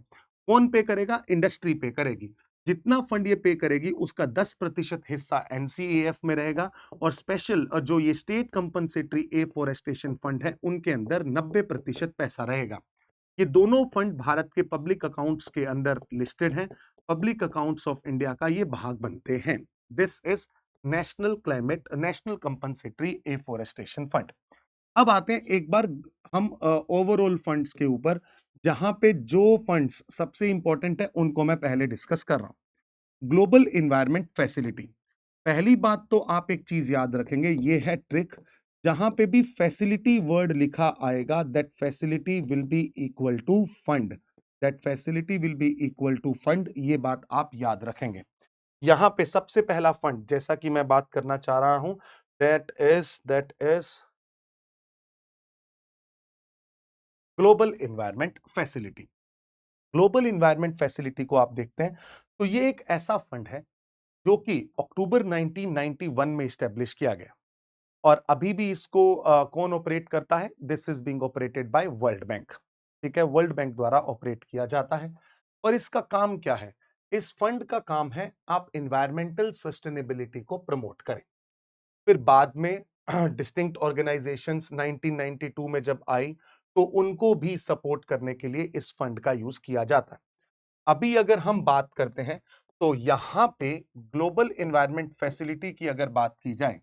कौन पे करेगा? इंडस्ट्री पे करेगी। जितना फंड ये पे करेगी उसका 10% हिस्सा NCAF में रहेगा और स्पेशल जो ये स्टेट कंपनसेटरी एफोरेस्टेशन फंड है उनके अंदर 90% पैसा रहेगा। ये दोनों फंड भारत के पब्लिक अकाउंट्स के अंदर लिस्टेड हैं। पब्लिक अकाउंट्स ऑफ इंडिया का ये भाग बनते हैं। This is national compensatory afforestation fund. अब आते हैं एक बार हम ओवरऑल फंड्स के ऊपर, जहां पे जो फंड्स सबसे इंपॉर्टेंट है उनको मैं पहले डिस्कस कर रहा हूं। Global environment facility. पहली बात तो आप एक चीज याद रखेंगे, ये है ट्रिक। जहां पे भी फैसिलिटी वर्ड लिखा आएगा, that facility will be equal to fund. That facility will be equal to fund, ये बात आप याद रखेंगे। यहां पे सबसे पहला फंड जैसा कि मैं बात करना चाह रहा हूं, that is global environment facility. Global environment facility को आप देखते हैं तो ये एक ऐसा फंड है जो कि अक्टूबर 1991 में स्टैब्लिश किया गया और अभी भी इसको कौन ऑपरेट करता है? This is being operated by world bank. ठीक है, वर्ल्ड बैंक द्वारा ऑपरेट किया जाता है। और इसका काम क्या है? इस फंड का काम है आप इन्वायरमेंटल सस्टेनेबिलिटी को प्रमोट करें। फिर बाद में डिस्टिंक्ट ऑर्गेनाइजेशंस 1992 में जब आई, तो उनको भी सपोर्ट करने के लिए इस फंड का यूज किया जाता है। अभी अगर हम बात करते हैं, तो यहां पे ग्लोबल एनवायरनमेंट फैसिलिटी की अगर बात की जाए,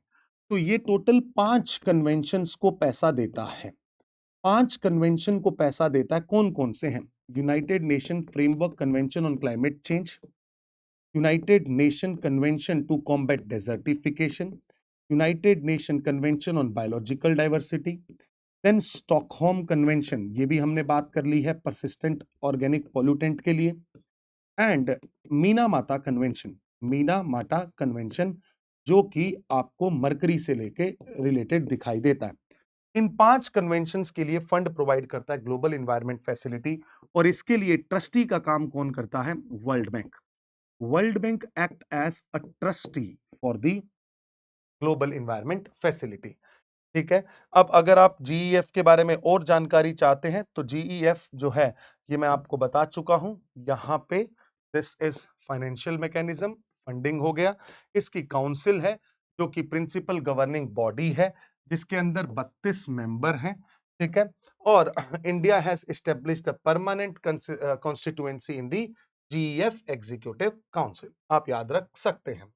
तो ये टोटल 5 कन्वेंशंस को पैसा देता है। 5 कन्वेंशन को पैसा देता है, कौन-कौन से हैं? United Nation framework convention on climate change, United Nation convention to combat desertification, United Nation convention on biological diversity, then Stockholm convention, ये भी हमने बात कर ली है परसिस्टेंट ऑर्गेनिक पॉल्यूटेंट के लिए, एंड मीना माता कन्वेंशन, मीना माटा कन्वेंशन, जो कि आपको मरकरी से लेके रिलेटेड दिखाई देता है। इन 5 कन्वेंशंस के लिए फंड प्रोवाइड करता है ग्लोबल एनवायरनमेंट फैसिलिटी, और इसके लिए ट्रस्टी का काम कौन करता है? World Bank. World Bank act as a trustee for the global environment facility. ठीक है। अब अगर आप जीईएफ के बारे में और जानकारी चाहते हैं, तो जीईएफ जो है, ये मैं आपको बता चुका हूं। यहां पे this is financial mechanism, funding हो गया। इसकी काउंसिल है, जो कि प्रिंसिपल गवर्निंग बॉडी है, जिसके अंदर 32 मेंबर हैं। ठीक है। और India has established a permanent constituency in the GEF executive council, आप याद रख सकते हैं।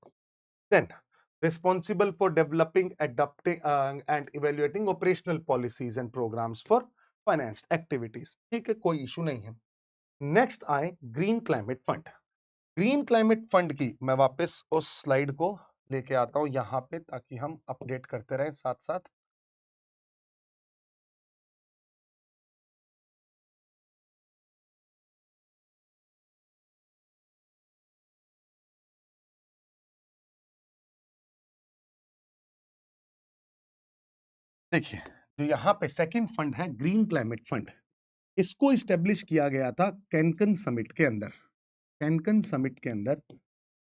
Then responsible for developing, adopting and evaluating operational policies and programs for financed activities। ठीक है, कोई इशू नहीं है। नेक्स्ट आए green climate fund. Green climate fund की मैं वापस उस स्लाइड को लेके आता हूं यहां पे, ताकि हम अपडेट करते रहें साथ साथ। देखिए, जो यहाँ पे सेकंड फंड है ग्रीन क्लाइमेट फंड, इसको इस्टेब्लिश किया गया था कैनकन समिट के अंदर। कैनकन समिट के अंदर,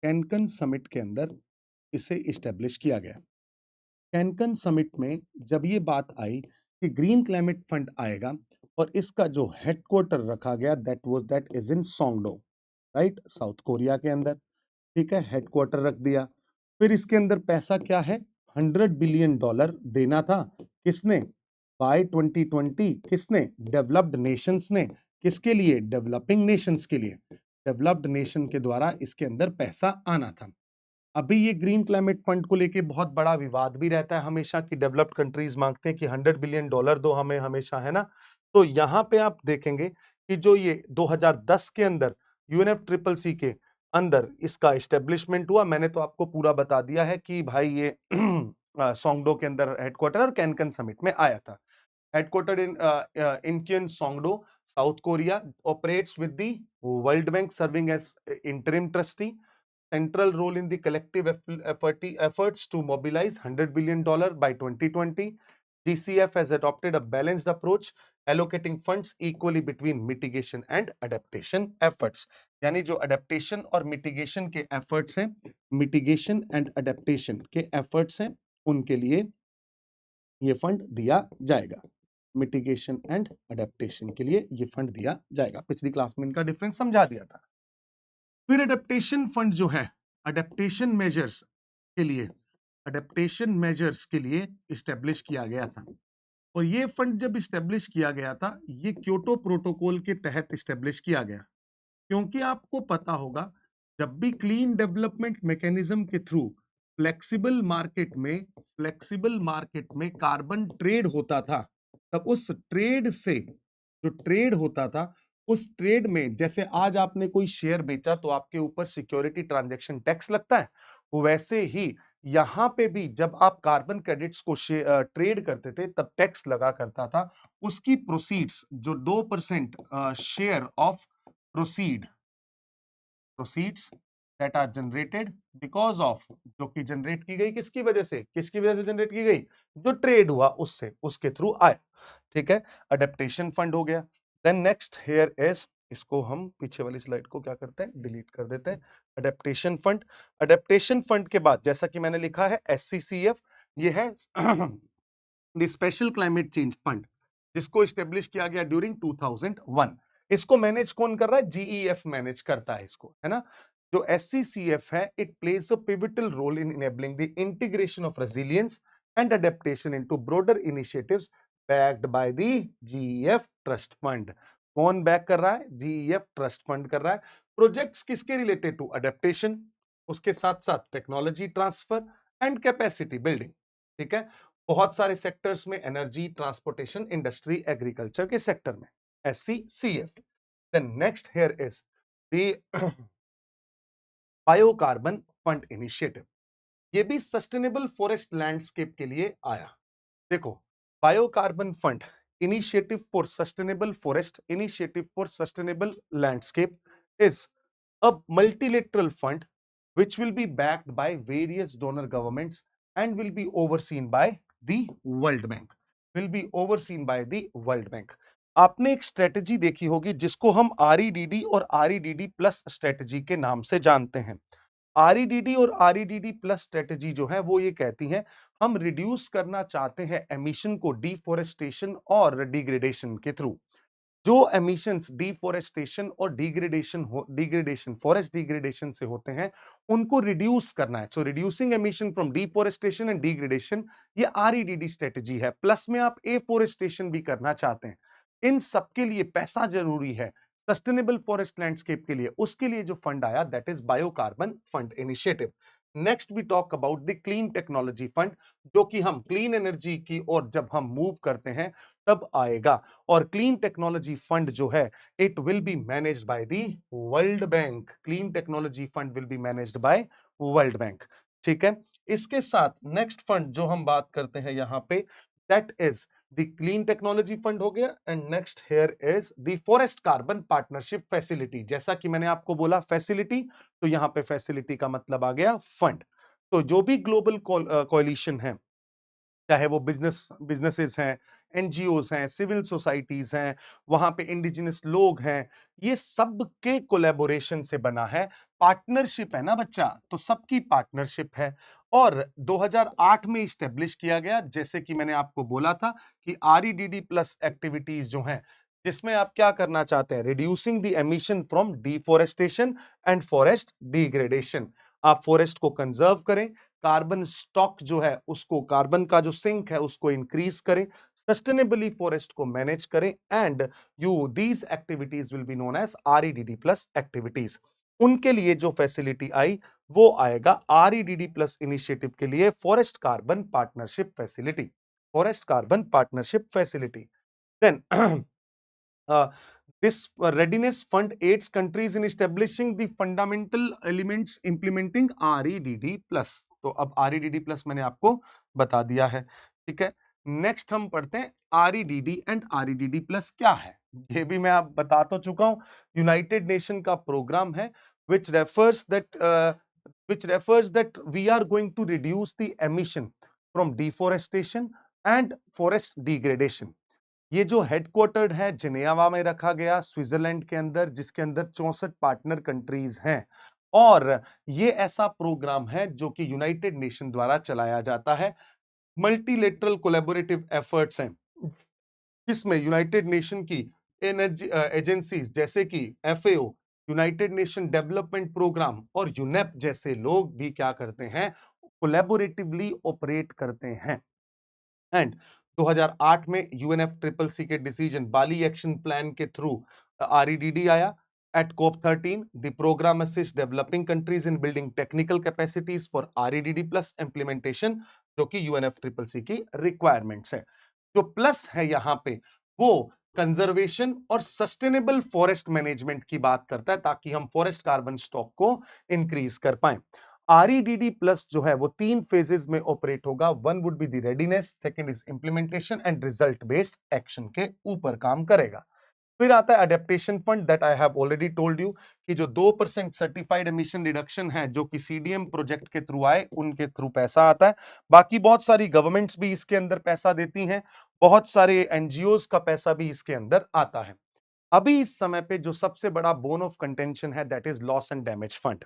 कैनकन समिट के अंदर इसे इस्टेब्लिश किया गया। कैनकन समिट में जब ये बात आई कि ग्रीन क्लाइमेट फंड आएगा, और इसका जो हेडक्वार्टर रखा गया, that is in Songdo, right, South Korea के अंदर। ठीक है, हेडक्वार्टर रख दिया। फिर इसके अंदर पैसा क्या है? $100 बिलियन देना था। किसने? बाय 2020। किसने? डेवलप्ड नेशंस ने। किसके लिए? डेवलपिंग नेशंस के लिए। डेवलप्ड नेशन के द्वारा इसके अंदर पैसा आना था। अभी ये ग्रीन क्लाइमेट फंड को लेके बहुत बड़ा विवाद भी रहता है हमेशा, कि डेवलप्ड कंट्रीज मांगते हैं कि $100 बिलियन दो हमें हमेशा, है ना। तो यहाँ पे आप देखेंगे कि जो ये 2010 के अंदर यूएनएफ ट्रिपल सी के अंदर इसका एस्टेब्लिशमेंट हुआ, मैंने तो आपको पूरा बता दिया है कि भाई ये सोंगडो के अंदर हेडक्वार्टर और कैनकन समिट में आया था। Headquartered in Incheon, Songdo, South Korea, operates with the World Bank, serving as interim trustee. Central role in the collective efforts to mobilize $100 billion by 2020. GCF has adopted a balanced approach, allocating funds equally between mitigation and adaptation efforts. यानी जो adaptation और mitigation के efforts हैं, mitigation and adaptation के efforts हैं, उनके लिए ये फंड दिया जाएगा। मिटिगेशन एंड अडेप्टेशन के लिए ये फंड दिया जाएगा। पिछली क्लास में इनका डिफरेंस समझा दिया था। फिर अडेप्टेशन फंड जो है, अडेप्टेशन मेजर्स के लिए, अडेप्टेशन मेजर्स के लिए इस्टेब्लिश किया गया था। और ये फंड जब इस्टेब्लिश किया गया था, ये क्योटो प्रोटोकॉल के तहत इस्टेब्लिश किया गया। क्योंकि आपको पता होगा, जब भी क्लीन डेवलपमेंट मैकेनिज्म के थ्रू फ्लेक्सिबल मार्केट में कार्बन ट्रेड होता था, तब उस ट्रेड से, जो ट्रेड होता था, उस ट्रेड में, जैसे आज आपने कोई शेयर बेचा तो आपके ऊपर सिक्योरिटी ट्रांजैक्शन टैक्स लगता है, वैसे ही यहां पे भी जब आप कार्बन क्रेडिट्स को ट्रेड करते थे, तब टैक्स लगा करता था। उसकी प्रोसीड्स जो 2% share of proceed proceeds that are generated because of, जो कि जनरेट की गई किसकी वजह से? किसकी वजह से जनरेट की गई? जो ट्रेड हुआ उससे, उसके थ्रू आया। ठीक है, अडेप्टेशन फंड हो गया। देन नेक्स्ट हियर इज, इसको हम पीछे वाली स्लाइड को क्या करते हैं, डिलीट कर देते हैं। अडेप्टेशन फंड, अडेप्टेशन फंड के बाद जैसा कि मैंने लिखा है एससीसीएफ, ये है the special climate change fund, जिसको स्टेब्लिश किया गया ड्यूरिंग 2001। इसको मैनेज कौन कर रहा है? जीईएफ मैनेज करता है इसको, है ना। जो SCCF है, it plays a pivotal role in enabling the integration of resilience and adaptation into broader initiatives backed by the GEF Trust Fund. कौन बैक कर रहा है? GEF Trust Fund कर रहा है। प्रोजेक्ट्स किसके रिलेटेड टू? अडेप्टेशन, उसके साथ साथ technology transfer and capacity building. ठीक है, बहुत सारे सेक्टर्स में, एनर्जी, ट्रांसपोर्टेशन, इंडस्ट्री, एग्रीकल्चर के सेक्टर में SCCF। Then next here is the biocarbon fund initiative. ये भी सस्टेनेबल फॉरेस्ट लैंडस्केप के लिए आया। देखो, biocarbon fund initiative for sustainable forest initiative for sustainable landscape is a multilateral fund which will be backed by various donor governments and will be overseen by the World Bank. Will be overseen by the World Bank. आपने एक strategy देखी होगी जिसको हम REDD और REDD plus strategy के नाम से जानते हैं। REDD और REDD प्लस स्ट्रेटजी जो है वो ये कहती हैं हम रिड्यूस करना चाहते हैं एमिशन को डिफोरेस्टेशन और डिग्रेडेशन के थ्रू। जो एमिशंस डिफोरेस्टेशन और डिग्रेडेशन फॉरेस्ट डिग्रेडेशन से होते हैं उनको रिड्यूस करना है। So reducing emission from deforestation and degradation, ये REDD स्ट्रेटजी है। प्लस में आप एफोरेस्टेशन भी करना चाहते हैं। इन सबके लिए पैसा जरूरी है। सस्टेनेबल फॉरेस्ट लैंडस्केप के लिए, उसके लिए जो फंड आया that is biocarbon fund initiative. Next we talk about the clean technology fund, जो कि हम क्लीन एनर्जी की ओर जब हम मूव करते हैं तब आएगा। और क्लीन टेक्नोलॉजी फंड जो है it will be managed by the world bank. Clean technology fund will be managed by world bank. ठीक है, इसके साथ नेक्स्ट फंड जो हम बात करते हैं यहां पे that is the clean technology fund हो गया। And next here is the forest carbon partnership facility. जैसा कि मैंने आपको बोला फैसिलिटी, तो यहां पे फैसिलिटी का मतलब आ गया फंड। तो जो भी ग्लोबल कोalition है, चाहे वो बिजनेसेस हैं, एनजीओस हैं, सिविल सोसाइटीज हैं, वहां पे इंडिजिनस लोग हैं, ये सब के कोलैबोरेशन से बना है। पार्टनरशिप है ना बच्चा, तो सबकी पार्टनरशिप है। और 2008 में स्टेब्लिश किया गया, जैसे कि मैंने आपको बोला था कि REDD प्लस एक्टिविटीज जो हैं जिसमें आप क्या करना चाहते हैं, reducing the emission from deforestation and forest degradation. आप फॉरेस्ट को कंजर्व करें, कार्बन स्टॉक जो है उसको, कार्बन का जो सिंक है उसको इंक्रीज करें, सस्टेनेबली फॉरेस्ट को मैनेज करें, and you these activities will be known as REDD plus activities. उनके लिए जो फैसिलिटी आई वो आएगा REDD प्लस इनिशिएटिव के लिए forest carbon partnership facility. Forest carbon partnership facility. Then this readiness fund aids countries in establishing the fundamental elements implementing REDD plus। तो अब REDD plus मैंने आपको बता दिया है। ठीक है, नेक्स्ट हम पढ़ते हैं REDD एंड REDD plus क्या है। ये भी मैं आप बता तो चुका हूं, यूनाइटेड नेशन का प्रोग्राम है which refers that we are going to reduce the emission from deforestation and forest degradation। ये जो हेडक्वार्टर्ड है जिनेवा में रखा गया स्विट्जरलैंड के अंदर, जिसके अंदर 64 पार्टनर कंट्रीज हैं। और ये ऐसा प्रोग्राम है जो कि यूनाइटेड नेशन द्वारा चलाया जाता है। मल्टीलेटरल कोलैबोरेटिव एफर्ट्स हैं, इसमें यूनाइटेड नेशन की एनर्जी एजेंसीज जैसे कि FAO, United Nation development programme और यूनेप जैसे लोग भी क्या करते हैं, कोलैबोरेटिवली ऑपरेट करते हैं। एंड 2008 में UNFCCC के डिसीजन बाली एक्शन प्लान के थ्रू REDD आया। At COP13, the program assists developing countries in building technical capacities for REDD plus implementation, जो कि UNFCCC की रिक्वायरमेंट्स है। जो प्लस है यहाँ पे वो कंजर्वेशन और सस्टेनेबल फॉरेस्ट मैनेजमेंट की बात करता है, ताकि हम फॉरेस्ट कार्बन स्टॉक को इंक्रीज कर पाए। REDD प्लस जो है वो 3 फेजेस में ऑपरेट होगा। One would be the readiness, second is implementation and result based action के ऊपर काम करेगा। फिर आता है adaptation fund that I have already told you कि जो 2% सर्टिफाइड एमिशन रिडक्शन है जो कि CDM प्रोजेक्ट के थ्रू आए, उनके थ्रू पैसा आता है। बाकी बहुत सारी गवर्नमेंट्स भी इसके अंदर पैसा देती हैं, बहुत सारे NGOs का पैसा भी इसके अंदर आता है। अभी इस समय पे जो सबसे बड़ा बोन ऑफ कंटेंशन है that is loss and damage fund.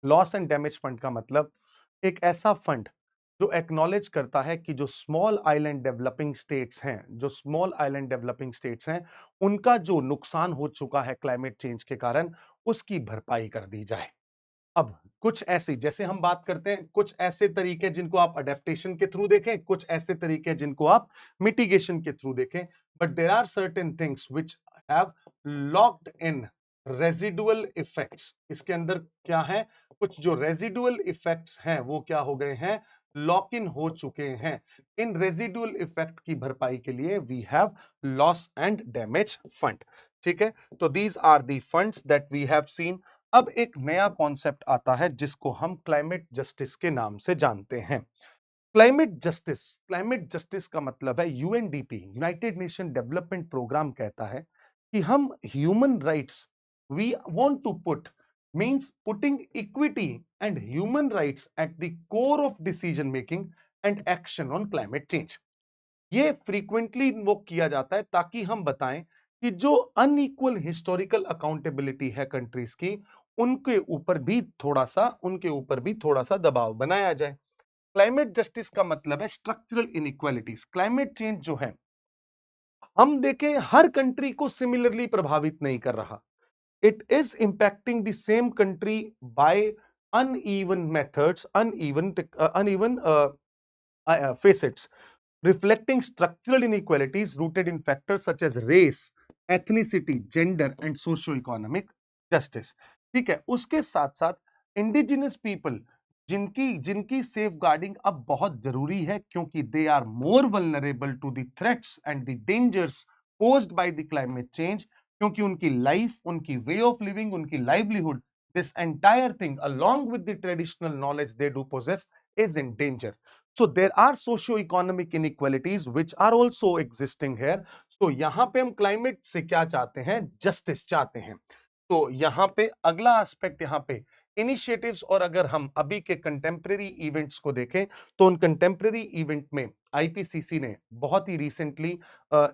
Loss and damage fund का मतलब एक ऐसा फंड जो एक्नॉलेज करता है कि जो स्मॉल आइलैंड डेवलपिंग स्टेट्स हैं, जो स्मॉल आइलैंड डेवलपिंग स्टेट्स हैं, उनका जो नुकसान हो चुका है क्लाइमेट चेंज के कारण, उसकी भरपाई कर दी जाए। अब कुछ ऐसी, जैसे हम बात करते हैं, कुछ ऐसे तरीके जिनको आप अडेप्टेशन के थ्रू देखें, कुछ ऐसे तरीके जिनको आप मिटिगेशन के थ्रू देखें, but there are certain things which have locked in residual effects. इसके अंदर क्या है, कुछ जो रेजिडुअल इफेक्ट्स हैं वो क्या हो गए हैं, लॉक इन हो चुके हैं। इन रेजिडुअल इफेक्ट की भरपाई के लिए we have loss and damage fund. ठीक है, तो these are the funds that we have seen. अब एक नया कॉन्सेप्ट आता है जिसको हम क्लाइमेट जस्टिस के नाम से जानते हैं। क्लाइमेट जस्टिस का मतलब है, UNDP, United Nation development programme कहता है कि हम human rights, we want to put, means putting equity and human rights at the core of decision making and action on climate change. ये फ्रीक्वेंटली इन्वोक किया जाता है ताकि हम बताएं कि जो अनइक्वल हिस्टोरिकल अकाउंटेबिलिटी है कंट्रीज की, उनके ऊपर भी थोड़ा सा दबाव बनाया जाए। क्लाइमेट जस्टिस का मतलब है स्ट्रक्चरल इनइक्वालिटीज। क्लाइमेट चेंज जो है, हम देखें, हर कंट्री को सिमिलरली प्रभावित नहीं कर रहा। It is impacting the same country bye uneven methods, uneven facets, reflecting structural inequalities rooted in factors such as race, ethnicity, gender and socio-economic justice। ठीक है, उसके साथ साथ इंडिजिनस पीपल, जिनकी जिनकी सेफ गार्डिंग अब बहुत जरूरी है, क्योंकि they are more vulnerable to the threats and the dangers posed by the climate change, क्योंकि उनकी लाइफ, उनकी वे ऑफ लिविंग, उनकी livelihood, this entire thing along with the traditional knowledge they do possess is in danger. So there are socio-economic inequalities which are also existing here. So यहाँ पे हम climate से क्या चाहते हैं, justice चाहते हैं। तो यहाँ पे अगला एस्पेक्ट, यहाँ पे इनिशिएटिव्स, और अगर हम अभी के कंटेम्प्रेरी इवेंट्स को देखें तो उन कंटेम्प्रेरी इवेंट में आईपीसीसी ने बहुत ही रिसेंटली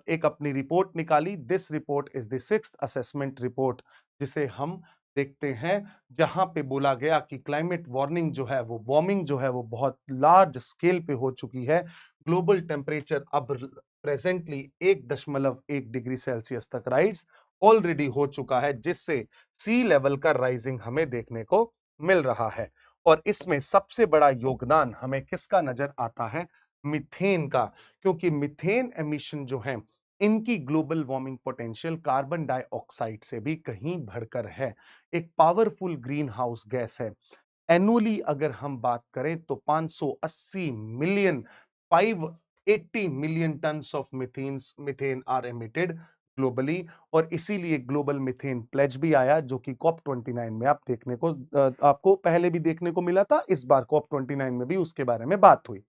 एक अपनी रिपोर्ट निकाली। This report is the 6th assessment report, जिसे हम देखते हैं, जहां पे बोला गया कि क्लाइमेट वार्मिंग जो है, वो वार्मिंग जो है वो बहुत लार्ज स्केल पे हो चुकी है। ग्लोबल टेम्परेचर अब प्रेजेंटली 1.1 डिग्री सेल्सियस तक राइज ऑलरेडी हो चुका है, जिससे सी लेवल का राइजिंग हमें देखने को मिल रहा है। और इसमें सबसे बड़ा योगदान हमें किसका नजर आता है, मीथेन का, क्योंकि मीथेन एमिशन जो है, इनकी global warming potential carbon dioxide से भी कहीं बढ़कर है। एक पावरफुल ग्रीन हाउस गैस है। एनुअली अगर हम बात करें तो 580 million, 580 million tons of methane are emitted globally. और इसीलिए ग्लोबल मीथेन प्लेज भी आया, जो कि कॉप 29 में आप देखने को, आपको पहले भी देखने को मिला था, इस बार कॉप 29 में भी उसके बारे में बात हुई।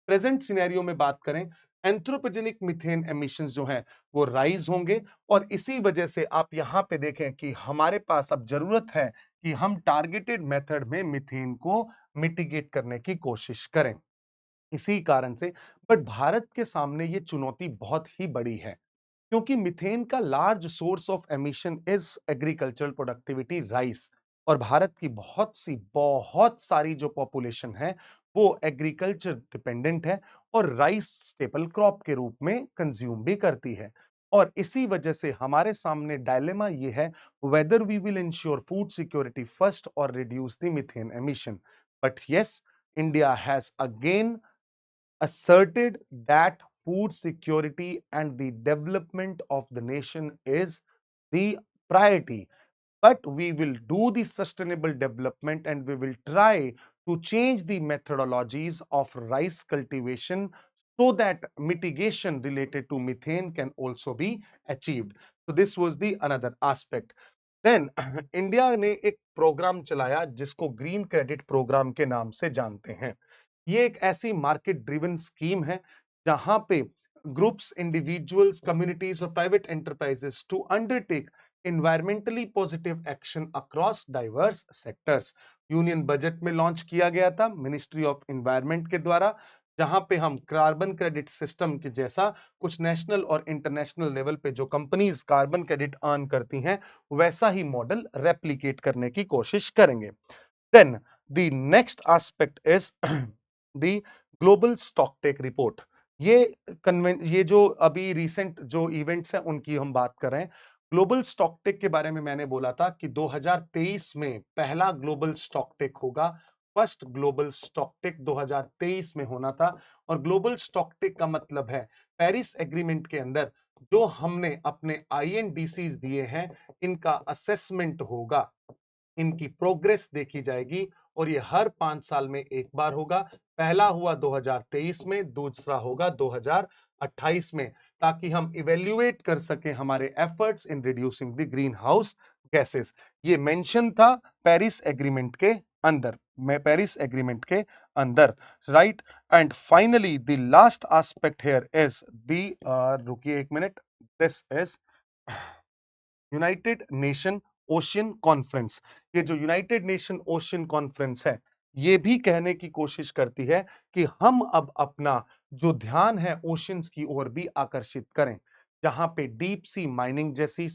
प्रेजेंट सिनेरियो में बात करें, एंथ्रोपोजेनिक मीथेन एमिशंस जो हैं वो राइज होंगे, और इसी वजह से आप यहां पे देखें कि हमारे पास अब जरूरत है कि हम टारगेटेड मेथड में मीथेन को मिटिगेट करने की कोशिश करें। इसी कारण से, बट भारत के सामने ये चुनौती बहुत ही बड़ी है, क्योंकि मीथेन का large source of emission is agricultural productivity, rice. और भारत की बहुत सारी जो पॉपुलेशन है वो एग्रीकल्चर डिपेंडेंट है, और राइस स्टेपल क्रॉप के रूप में कंज्यूम भी करती है। और इसी वजह से हमारे सामने डायलेमा ये है, whether we will ensure food security first और reduce the methane emission. But yes, India has again asserted that food security and the development of the nation is the priority. But we will do the sustainable development and we will try to change the methodologies of rice cultivation so that mitigation related to methane can also be achieved. So this was the another aspect. Then India ने एक programme चलाया जिसको green credit programme के नाम से जानते हैं। ये एक ऐसी मार्केट ड्रिवन स्कीम है जहां पे ग्रुप्स, इंडिविजुअल्स, कम्युनिटीज और private enterprises to undertake environmentally positive action across diverse sectors। Union budget में लॉन्च किया गया था मिनिस्ट्री ऑफ एनवायरनमेंट के द्वारा, जहां पे हम कार्बन क्रेडिट सिस्टम के जैसा कुछ नेशनल और इंटरनेशनल लेवल पे जो कंपनीज कार्बन क्रेडिट अर्न करती हैं, वैसा ही मॉडल रेप्लिकेट करने की कोशिश करेंगे। Then the next aspect is the global stocktake report. ये जो अभी रिसेंट जो इवेंट्स हैं उनकी हम बात कर रहे हैं। ग्लोबल स्टॉकटेक के बारे में मैंने बोला था कि 2023 में पहला ग्लोबल स्टॉकटेक होगा। फर्स्ट ग्लोबल स्टॉकटेक 2023 में होना था और ग्लोबल स्टॉकटेक का मतलब है पेरिस एग्रीमेंट के अंदर जो हमने अपने आईएनडीसीज दिए हैं, इनका असेसमेंट होगा, इनकी प्रोग्रेस देखी जाएगी और ये हर 5 साल में एक बार होगा। पहला हुआ 2023 में, दूसरा होगा 2028 में, ताकि हम इवैल्यूएट कर सकें हमारे efforts in reducing the green house gases. ये मेंशन था पेरिस एग्रीमेंट के अंदर, पेरिस एग्रीमेंट के अंदर, right. And finally the last aspect here is the रुकिए एक minute, this is United nation ocean conference. ये जो यूनाइटेड नेशन ओशियन कॉन्फ्रेंस है, ये भी कहने की कोशिश करती है कि हम अब अपना जो ध्यान है ओशियंस की ओर भी आकर्षित करें, जहां पे डीप सी माइनिंग जैसी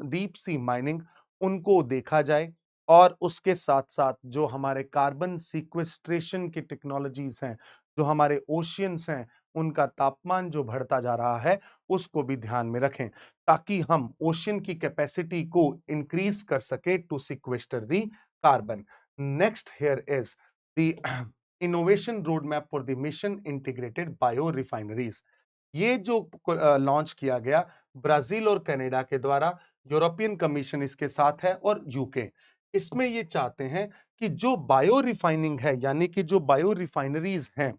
डीप सी माइनिंग उनको देखा जाए और उसके साथ साथ जो हमारे कार्बन सीक्वेस्ट्रेशन की टेक्नोलॉजीज हैं, जो हमारे ओशियंस हैं, उनका तापमान जो बढ़ता जा रहा है उसको भी ध्यान में रखें, ताकि हम ओशन की कैपेसिटी को इंक्रीज कर सके to sequester the carbon. Next here is the innovation roadmap for the mission integrated biorefineries. ये जो लॉन्च किया गया ब्राजील और कनाडा के द्वारा, यूरोपियन कमीशन इसके साथ है और यूके। इसमें ये चाहते हैं कि जो बायो रिफाइनिंग है, यानी कि जो बायो रिफाइनरीज हैं,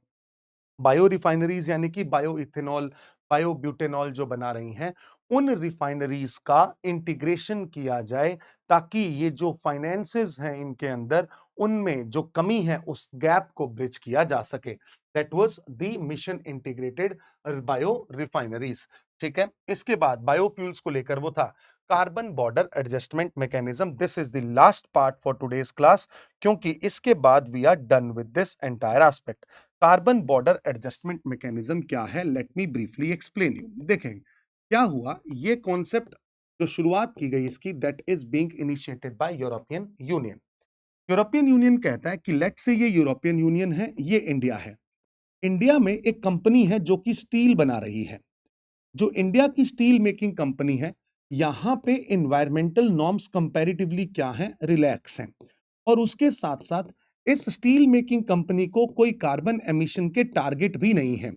बायो रिफाइनरीज यानी कि बायो इथेनॉल, बायो ब्यूटेनॉल जो बना रही हैं, उन रिफाइनरीज का इंटीग्रेशन किया जाए, ताकि ये जो फाइनेंसेस हैं इनके अंदर, उनमें जो कमी है उस गैप को ब्रिज किया जा सके। That was the mission integrated biorefineries. ठीक है, इसके बाद बायोफ्यूल्स को लेकर वो था carbon border adjustment mechanism. This is the last part for today's class, क्योंकि इसके बाद we are done with this entire aspect. Carbon border adjustment mechanism क्या है, let me briefly explain you. देखें क्या हुआ, ये कॉन्सेप्ट जो शुरुआत की गई इसकी, that is being initiated by European union. European union कहता है कि लेट से ये यूरोपियन यूनियन है, ये इंडिया है। इंडिया में एक कंपनी है जो कि स्टील बना रही है। जो इंडिया की स्टील मेकिंग कंपनी है, यहां पे इन्वायरमेंटल नॉर्म्स कंपैरेटिवली क्या है, रिलैक्स हैं। और उसके साथ साथ इस स्टील मेकिंग कंपनी को कोई कार्बन एमिशन के टारगेट भी नहीं है,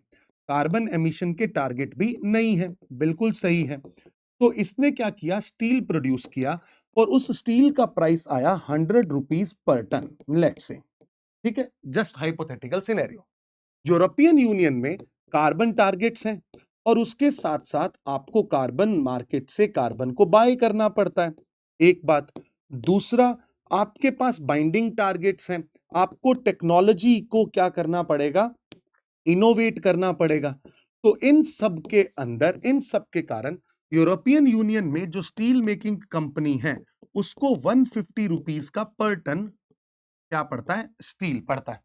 कार्बन एमिशन के टारगेट भी नहीं है, बिल्कुल सही है। तो इसने क्या किया, स्टील प्रोड्यूस किया और उस स्टील का प्राइस आया 100 rupees per ton, let's say. ठीक है, just hypothetical scenario. European union में कार्बन टारगेट्स हैं और उसके साथ साथ आपको कार्बन मार्केट से कार्बन को बाय करना पड़ता है, एक बात। दूसरा, आपके पास बाइंडिंग टारगेट्स हैं, आपको टेक्नोलॉजी को क्या करना पड़ेगा, इनोवेट करना पड़ेगा। तो इन सब के अंदर, इन सब के कारण यूरोपियन यूनियन में जो स्टील मेकिंग कंपनी है, उसको 150 रुपीज का पर टन क्या पड़ता है, स्टील पड़ता है।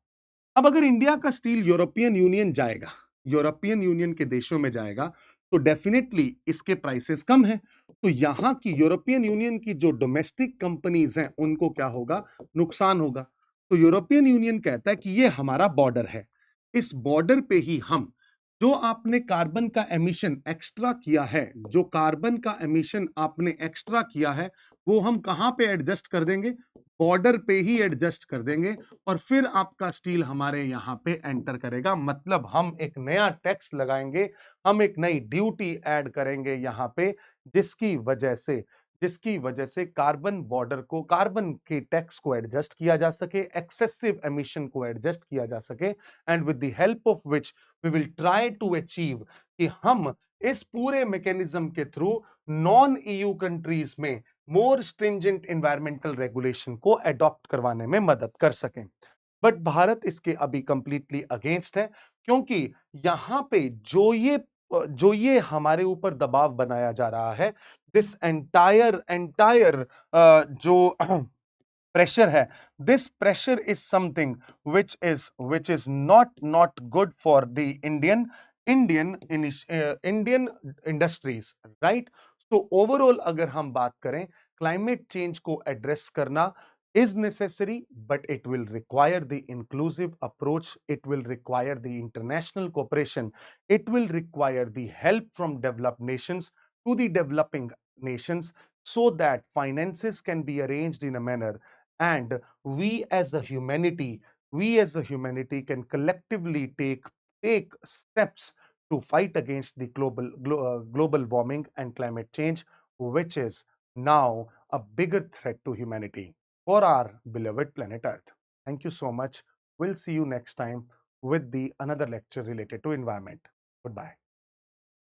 अब अगर इंडिया का स्टील यूरोपियन यूनियन जाएगा, यूरोपियन यूनियन के देशों में जाएगा, तो डेफिनेटली इसके प्राइसेस कम हैं। तो यहां की यूरोपियन यूनियन की जो डोमेस्टिक कंपनीज हैं, उनको क्या होगा, नुकसान होगा। तो यूरोपियन यूनियन कहता है कि ये हमारा बॉर्डर है, इस बॉर्डर पे ही हम जो आपने कार्बन का एमिशन एक्स्ट्रा किया है, जो कार्बन का एमिशन आपने एक्स्ट्रा किया है, वो हम कहां पे एडजस्ट कर देंगे, बॉर्डर पे ही एडजस्ट कर देंगे और फिर आपका स्टील हमारे यहां पे एंटर करेगा। मतलब हम एक नया टैक्स लगाएंगे, हम एक नई ड्यूटी ऐड करेंगे यहां पे, जिसकी वजह से कार्बन बॉर्डर को, कार्बन के टैक्स को एडजस्ट किया जा सके, एक्सेसिव एमिशन को एडजस्ट किया जा सके, and with the help of which we will try to achieve कि हम इस पूरे मैकेनिज्म के थ्रू नॉन ईयू कंट्रीज में मोर स्ट्रिंजेंट एनवायरमेंटल रेगुलेशन को अडॉप्ट करवाने में मदद कर सकें। बट भारत इसके अभी कंप्लीटली अगेंस्ट है, क्योंकि यहां पे जो ये हमारे ऊपर दबाव बनाया जा रहा है, दिस एंटायर जो प्रेशर है, this pressure is something which is not good for the Indian industries, right. तो ओवरऑल अगर हम बात करें, क्लाइमेट चेंज को एड्रेस करना is necessary, but it will require the inclusive approach, it will require the international cooperation, it will require the help from developed nations to the developing nations so that finances can be arranged in a manner and we as a humanity can collectively take steps to fight against the global warming and climate change, which is now a bigger threat to humanity for our beloved planet Earth. Thank you so much. We'll see you next time with the another lecture related to environment. Goodbye.